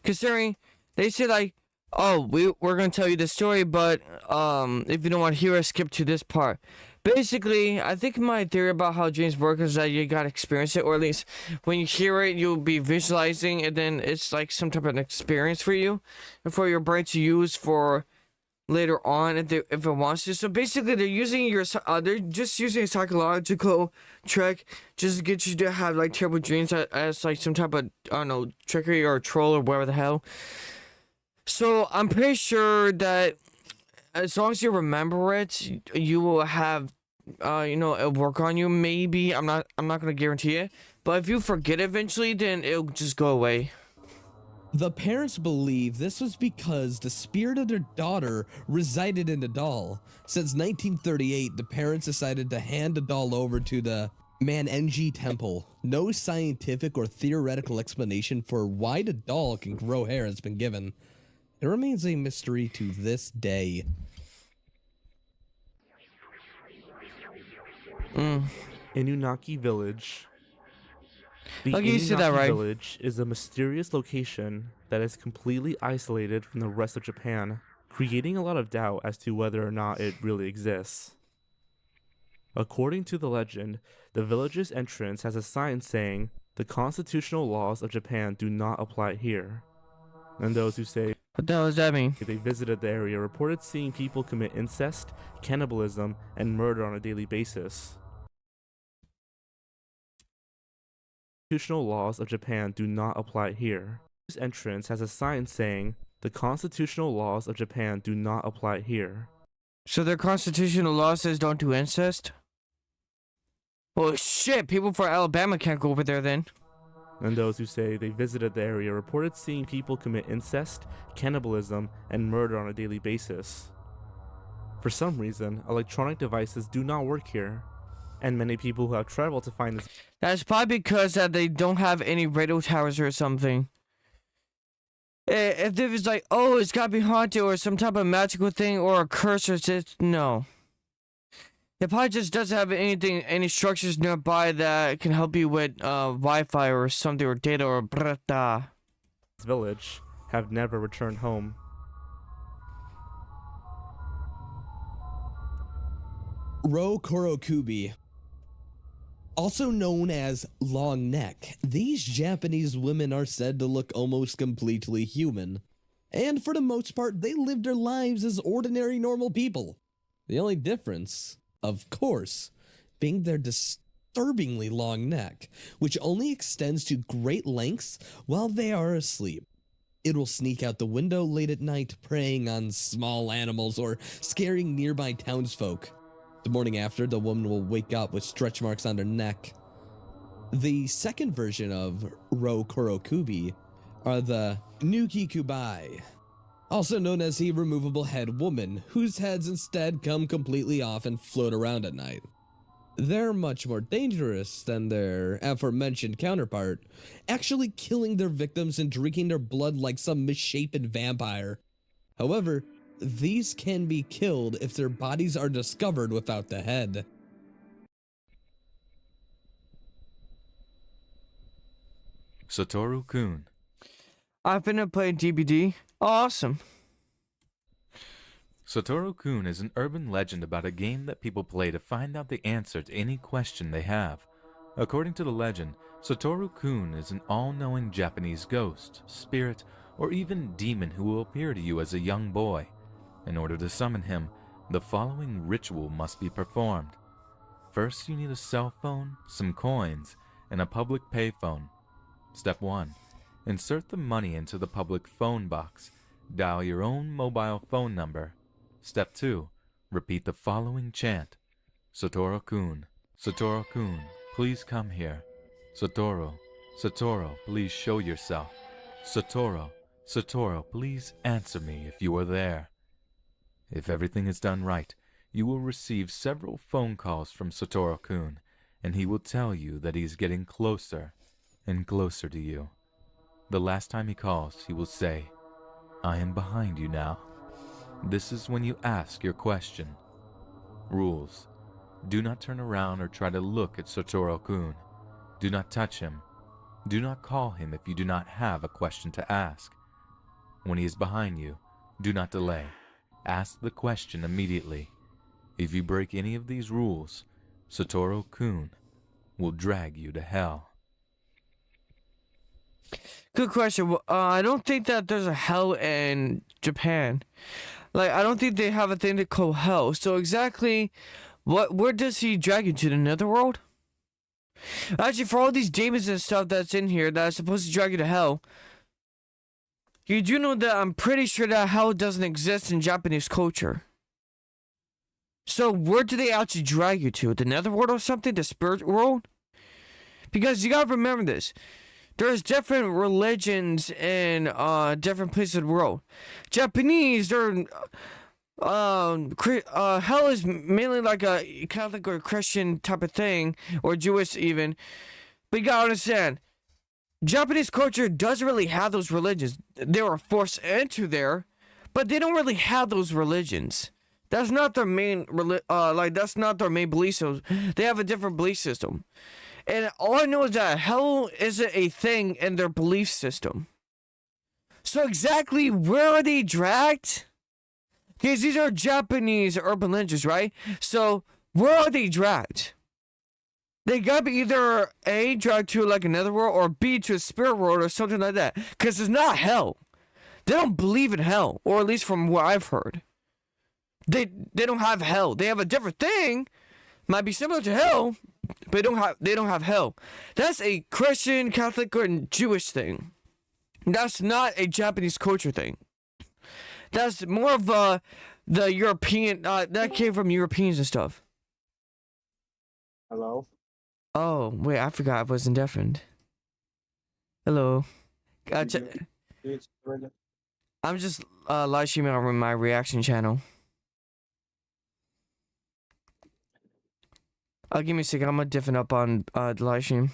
Considering they say like, oh, we're gonna tell you the story, but if you don't want to hear it, skip to this part. Basically, I think my theory about how dreams work is that you gotta experience it, or at least when you hear it, you'll be visualizing, and then it's like some type of an experience for you, and for your brain to use for later on if it wants to. So basically, they're just using a psychological trick just to get you to have like terrible dreams as like some type of, I don't know, trickery or troll or whatever the hell. So I'm pretty sure that as long as you remember it, you will have it'll work on you. Maybe I'm not gonna guarantee it, but if you forget eventually, then it'll just go away. The parents believe this was because the spirit of their daughter resided in the doll. Since 1938, the parents decided to hand the doll over to the Manenji Temple. No scientific or theoretical explanation for why the doll can grow hair has been given. It remains a mystery to this day. Inunaki Village. The Okay, you said that Inunaki right. Village is a mysterious location that is completely isolated from the rest of Japan, creating a lot of doubt as to whether or not it really exists. According to the legend, the village's entrance has a sign saying, "The constitutional laws of Japan do not apply here." And those who say What the hell does that mean? they visited the area reported seeing people commit incest, cannibalism, and murder on a daily basis. Constitutional laws of Japan do not apply here. This entrance has a sign saying, "The constitutional laws of Japan do not apply here." So their constitutional law says don't do incest? Well, shit, people from Alabama can't go over there then. And those who say they visited the area reported seeing people commit incest, cannibalism, and murder on a daily basis. For some reason, electronic devices do not work here, and many people who have traveled to find this That's probably because that they don't have any radio towers or something. If it was like, oh, it's gotta be haunted or some type of magical thing or a curse or just no. It probably just doesn't have any structures nearby that can help you with Wi-Fi or something or data or brata. village have never returned home. Ro Kurokubi, also known as long neck, these Japanese women are said to look almost completely human. And for the most part, they live their lives as ordinary normal people. The only difference, of course, being their disturbingly long neck, which only extends to great lengths while they are asleep. It will sneak out the window late at night, preying on small animals or scaring nearby townsfolk. The morning after, the woman will wake up with stretch marks on her neck. The second version of Ro Kurokubi are the Nuki Kubai, also known as the removable head woman, whose heads instead come completely off and float around at night. They're much more dangerous than their aforementioned counterpart, actually killing their victims and drinking their blood like some misshapen vampire. However, these can be killed if their bodies are discovered without the head. Satoru-kun. I've been playing DBD. Awesome. Satoru-kun is an urban legend about a game that people play to find out the answer to any question they have. According to the legend, Satoru-kun is an all-knowing Japanese ghost, spirit, or even demon who will appear to you as a young boy. In order to summon him, the following ritual must be performed. First, you need a cell phone, some coins, and a public payphone. Step 1. Insert the money into the public phone box. Dial your own mobile phone number. Step 2. Repeat the following chant. Satoru-kun, Satoru-kun, please come here. Satoru, Satoru, please show yourself. Satoru, Satoru, please answer me if you are there. If everything is done right, you will receive several phone calls from Satoru-kun, and he will tell you that he is getting closer and closer to you. The last time he calls, he will say, "I am behind you now." This is when you ask your question. Rules: do not turn around or try to look at Satoru-kun. Do not touch him. Do not call him if you do not have a question to ask. When he is behind you, do not delay. Ask the question immediately. If you break any of these rules, Satoru-kun will drag you to hell. Good question. I don't think that there's a hell in Japan. Like, I don't think they have a thing to call hell. So exactly, where does he drag you to, the netherworld? Actually, for all these demons and stuff that's in here that are supposed to drag you to hell, you do know that I'm pretty sure that hell doesn't exist in Japanese culture. So where do they actually drag you to? The netherworld or something? The spirit world? Because you gotta remember this. There's different religions in different places of the world. Japanese, they're hell is mainly like a Catholic or Christian type of thing, or Jewish even. But you gotta understand, Japanese culture doesn't really have those religions. They were forced into there, but they don't really have those religions. That's not their main that's not their main belief system. They have a different belief system. And all I know is that hell isn't a thing in their belief system. So exactly where are they dragged? Because these are Japanese urban legends, right? So Where are they dragged? They gotta be either A, dragged to like another world, or B, to a spirit world or something like that. Because it's not hell. They don't believe in hell, or at least from what I've heard. They don't have hell. They have a different thing. Might be similar to hell, but they don't have hell. That's a Christian, Catholic, or Jewish thing. That's not a Japanese culture thing. That's more of the European. That came from Europeans and stuff. Hello? Oh wait, I forgot I wasn't deafened. Hello. I'm just live streaming on my reaction channel. Give me a second. I'm gonna different up on the live stream.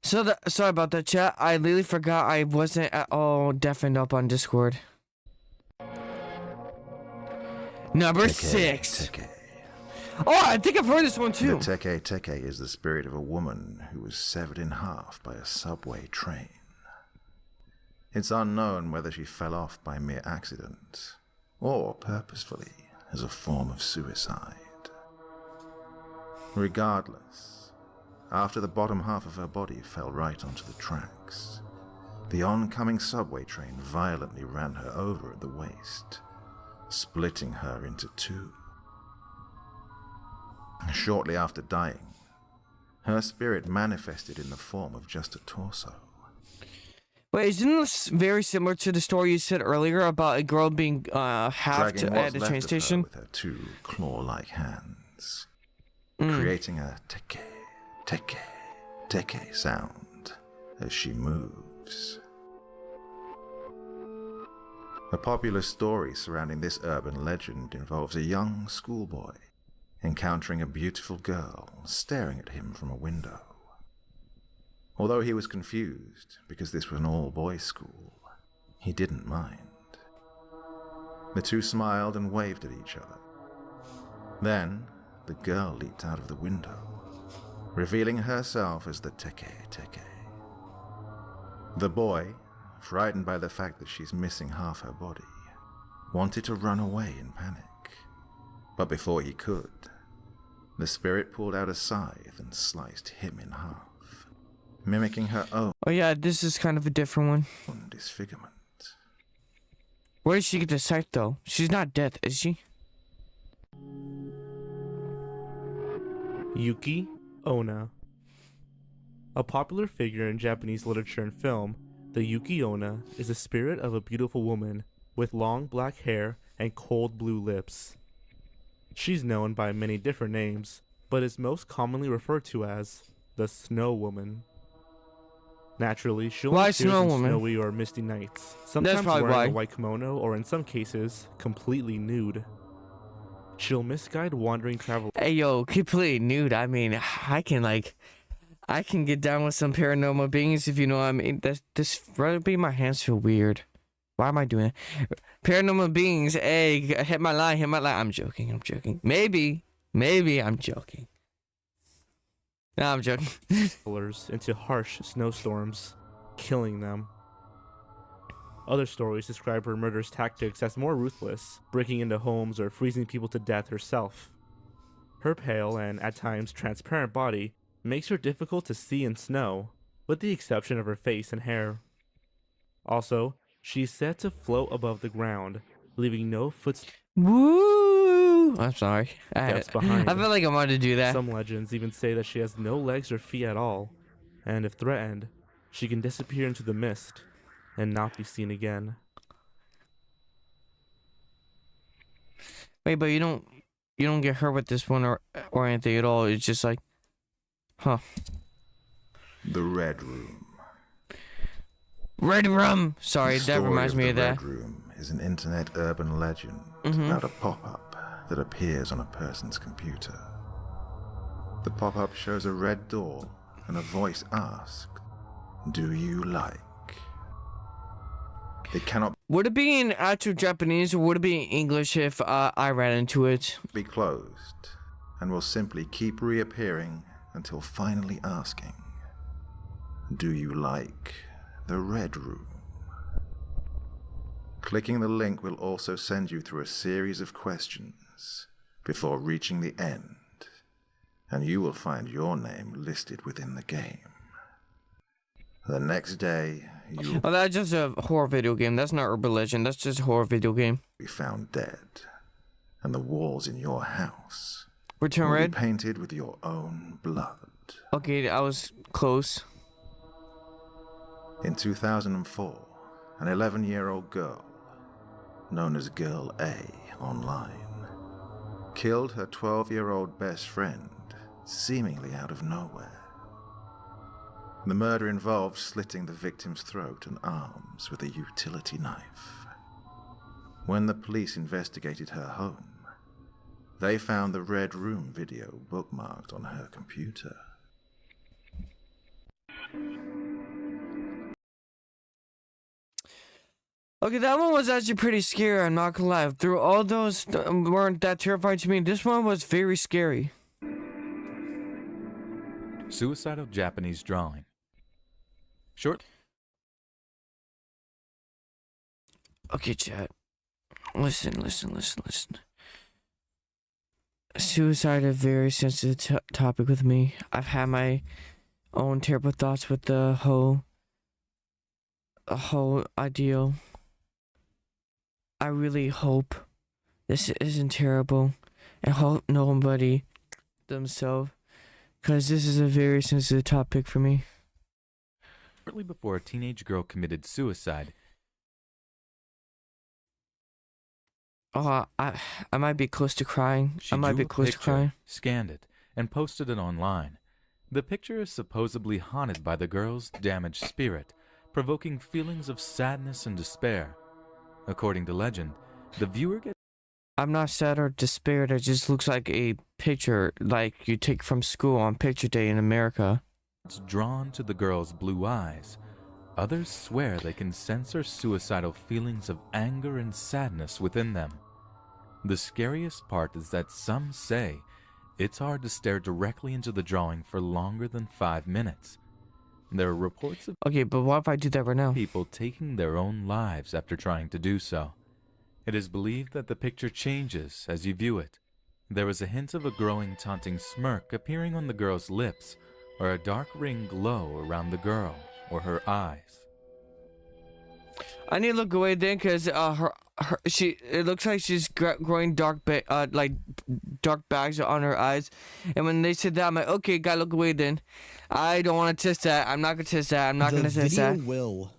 So sorry about that, chat. I literally forgot I wasn't at all deafened up on Discord. Number 6. Teke. Oh, I think I've heard this one too. The Teke is the spirit of a woman who was severed in half by a subway train. It's unknown whether she fell off by mere accident or purposefully as a form of suicide. Regardless, after the bottom half of her body fell right onto the tracks, the oncoming subway train violently ran her over at the waist, splitting her into two. Shortly after dying, her spirit manifested in the form of just a torso. Wait, isn't this very similar to the story you said earlier about a girl being halved Dragging at what's the left train of her station? with her two claw-like hands, creating a teke sound as she moves. A popular story surrounding this urban legend involves a young schoolboy encountering a beautiful girl staring at him from a window. Although he was confused because this was an all-boys school, he didn't mind. The two smiled and waved at each other. Then, the girl leaped out of the window, revealing herself as the Teke. The boy, frightened by the fact that she's missing half her body, wanted to run away in panic. But before he could, the spirit pulled out a scythe and sliced him in half, mimicking her own Oh yeah, this is kind of a different one. disfigurement. Where did she get the scythe though? She's not dead, is she? Yuki Onna. A popular figure in Japanese literature and film, the Yuki Onna is the spirit of a beautiful woman with long black hair and cold blue lips. She's known by many different names, but is most commonly referred to as the Snow Woman. Naturally, she only Why appears Snow in Woman? snowy or misty nights, sometimes probably wearing why. a white kimono or in some cases, completely nude. She'll misguide wandering travelers. Hey yo, completely nude. I mean, I can get down with some paranormal beings if you know what I mean. This rugby, my hands feel weird. Why am I doing it? Paranormal beings, hey, hit my line. I'm joking. Maybe I'm joking. No, I'm joking. Into harsh snowstorms, killing them. Other stories describe her murderous tactics as more ruthless, breaking into homes or freezing people to death herself. Her pale and at times transparent body makes her difficult to see in snow, with the exception of her face and hair. Also, she's said to float above the ground, leaving no footsteps Woo! I'm sorry. behind. I feel like I wanted to do that. Some legends even say that she has no legs or feet at all, and if threatened, she can disappear into the mist and not be seen again. Wait, but you don't get hurt with this one or anything at all. It's just like, huh? The Red Room. Red Rum. Sorry, The that story reminds of me the of that. Red Room is an internet urban legend about a pop-up that appears on a person's computer. The pop-up shows a red door and a voice asks, "Do you like?" It cannot Would it be in actual Japanese or would it be in English if I ran into it? be closed and will simply keep reappearing until finally asking, "Do you like the Red Room?" Clicking the link will also send you through a series of questions before reaching the end, and you will find your name listed within the game. The next day, you will Oh, that's just a horror video game. That's not urban legend. That's just a horror video game. be found dead, and the walls in your house Return will be Red. painted with your own blood. Okay, I was close. In 2004, an 11-year-old girl, known as Girl A online, killed her 12-year-old best friend, seemingly out of nowhere. The murder involved slitting the victim's throat and arms with a utility knife. When the police investigated her home, they found the Red Room video bookmarked on her computer. Okay, that one was actually pretty scary, I'm not gonna lie. Through all those weren't that terrifying to me, this one was very scary. Suicidal Japanese drawing. Short. Okay, chat. Listen. Suicide is a very sensitive topic with me. I've had my own terrible thoughts with the whole ideal. I really hope this isn't terrible and hope nobody themselves, because this is a very sensitive topic for me. Shortly before a teenage girl committed suicide, Oh, I might be close to crying. she I might drew be a close to picture, crying. scanned it, and posted it online. The picture is supposedly haunted by the girl's damaged spirit, provoking feelings of sadness and despair. According to legend, the viewer gets I'm not sad or despaired. It just looks like a picture like you take from school on picture day in America. drawn to the girl's blue eyes. Others swear they can sense her suicidal feelings of anger and sadness within them. The scariest part is that some say it's hard to stare directly into the drawing for longer than 5 minutes. There are reports of Okay, but what if I do that right now? people taking their own lives after trying to do so. It is believed that the picture changes as you view it. There is a hint of a growing taunting smirk appearing on the girl's lips, or a dark ring glow around the girl or her eyes. I need to look away then, cause it looks like she's growing dark bags on her eyes, and when they said that, I'm like, okay, gotta look away then. I don't want to test that. I'm not gonna test that. I'm not gonna test video that. will.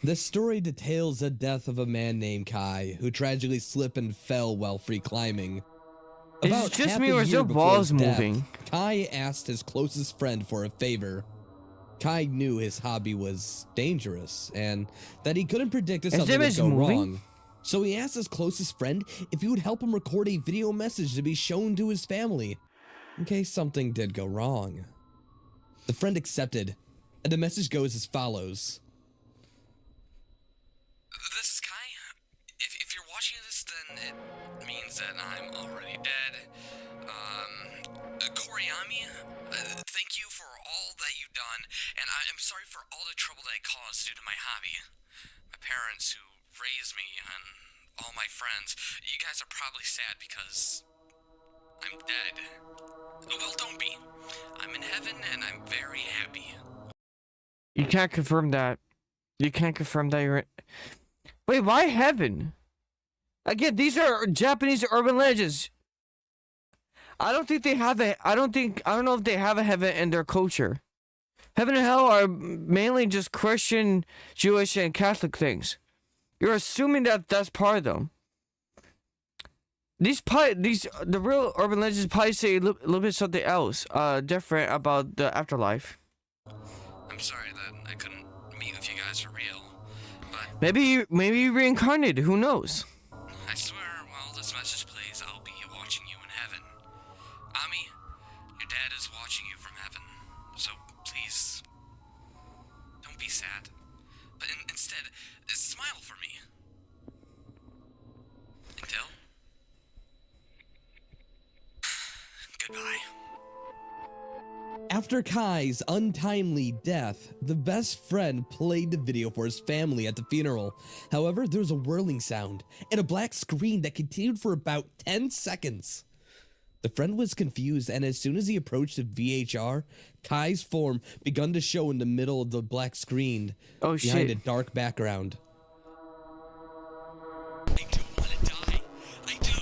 This story details the death of a man named Kai, who tragically slipped and fell while free climbing. Is About it just half me a or is year their before balls his death, moving? Kai asked his closest friend for a favor. Kai knew his hobby was dangerous and that he couldn't predict if His something would image go moving? wrong. So he asked his closest friend if he would help him record a video message to be shown to his family in case something did go wrong. The friend accepted, and the message goes as follows. This is Kai. If you're watching this, then it means that I'm already dead. Koriyami, thank you for all that you've done, and I'm sorry for all the trouble that I caused due to my hobby. My parents who raised me and all my friends, you guys are probably sad because I'm dead. Well, don't be. I'm in heaven and I'm very happy. You can't confirm that. You can't confirm that you're. Wait, why heaven? Again, these are Japanese urban legends. I don't think they have a. I don't know if they have a heaven in their culture. Heaven and hell are mainly just Christian, Jewish, and Catholic things. You're assuming that that's part of them. The real urban legends probably say a little bit something else, different about the afterlife. I'm sorry that I couldn't meet with you guys for real, but Maybe you reincarnated. Who knows? I swear, while this message plays, I'll be watching you in heaven. Ami, your dad is watching you from heaven. So please, don't be sad. But instead, smile for me. Until... Goodbye. After Kai's untimely death, the best friend played the video for his family at the funeral. However, there was a whirling sound and a black screen that continued for about 10 seconds. The friend was confused, and as soon as he approached the VHR, Kai's form began to show in the middle of the black screen behind a dark background. I don't want to die. I don't die.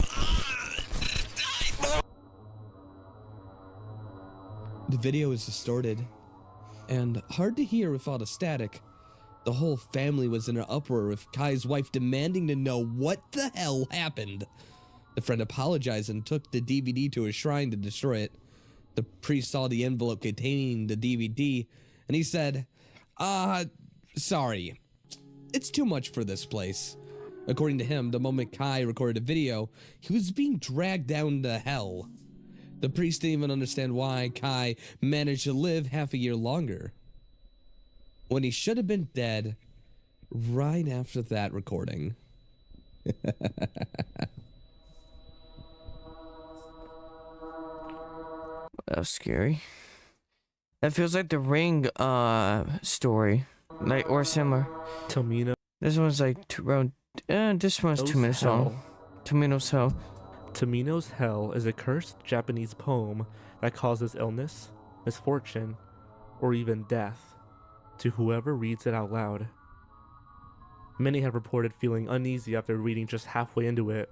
The video is distorted and hard to hear with all the static. The whole family was in an uproar, with Kai's wife demanding to know what the hell happened. The friend apologized and took the DVD to a shrine to destroy it. The priest saw the envelope containing the DVD and he said, sorry, it's too much for this place. According to him, the moment Kai recorded the video, he was being dragged down to hell. The priest didn't even understand why Kai managed to live half a year longer, when he should have been dead right after that recording. That was scary. That feels like the Ring story, like, or similar. Tomino. This one's like this one's 2 minutes long. 2 minutes hell. Tomino's Hell is a cursed Japanese poem that causes illness, misfortune, or even death to whoever reads it out loud. Many have reported feeling uneasy after reading just halfway into it.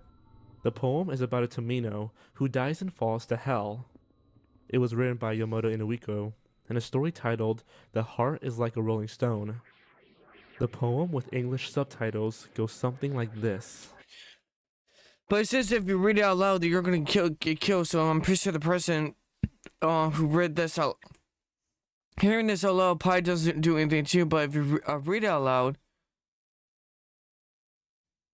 The poem is about a Tomino who dies and falls to hell. It was written by Yomoto Inuiko, and a story titled The Heart is Like a Rolling Stone. The poem with English subtitles goes something like this. But it says if you read it out loud, that you're gonna get killed. So I'm pretty sure the person who read this out, hearing this out loud, probably doesn't do anything to you. But if you read it out loud,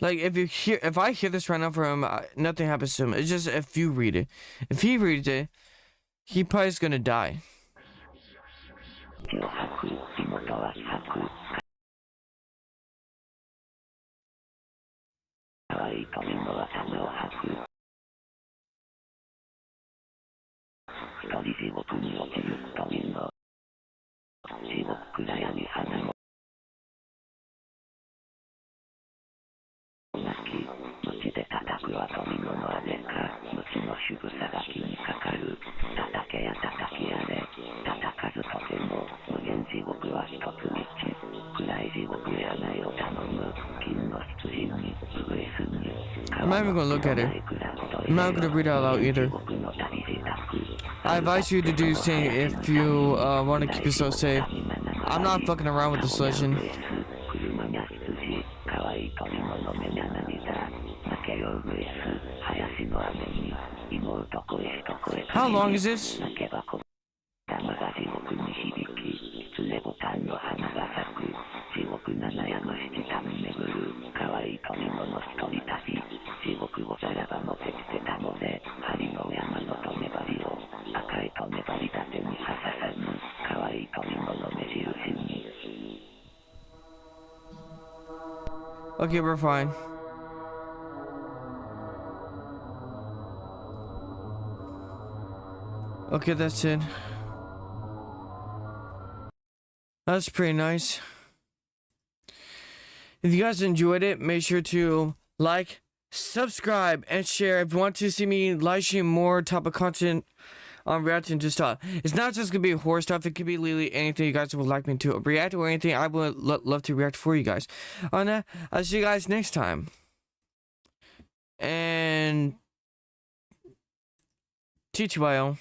like if I hear this right now for him, nothing happens to him. It's just if you read it. If he reads it, he probably is gonna die. I'm not even gonna look at it. I'm not gonna read it out loud either. I advise you to do the same if you want to keep yourself safe. I'm not fucking around with this legend. How long is this? Okay, we're fine. Okay, that's it. That's pretty nice. If you guys enjoyed it, make sure to like, subscribe, and share. If you want to see me live stream more type of content on reacting to stuff, it's not just gonna be horror stuff. It could be literally anything you guys would like me to react or anything I would love to react for you guys. On that, I'll see you guys next time. And TTYL.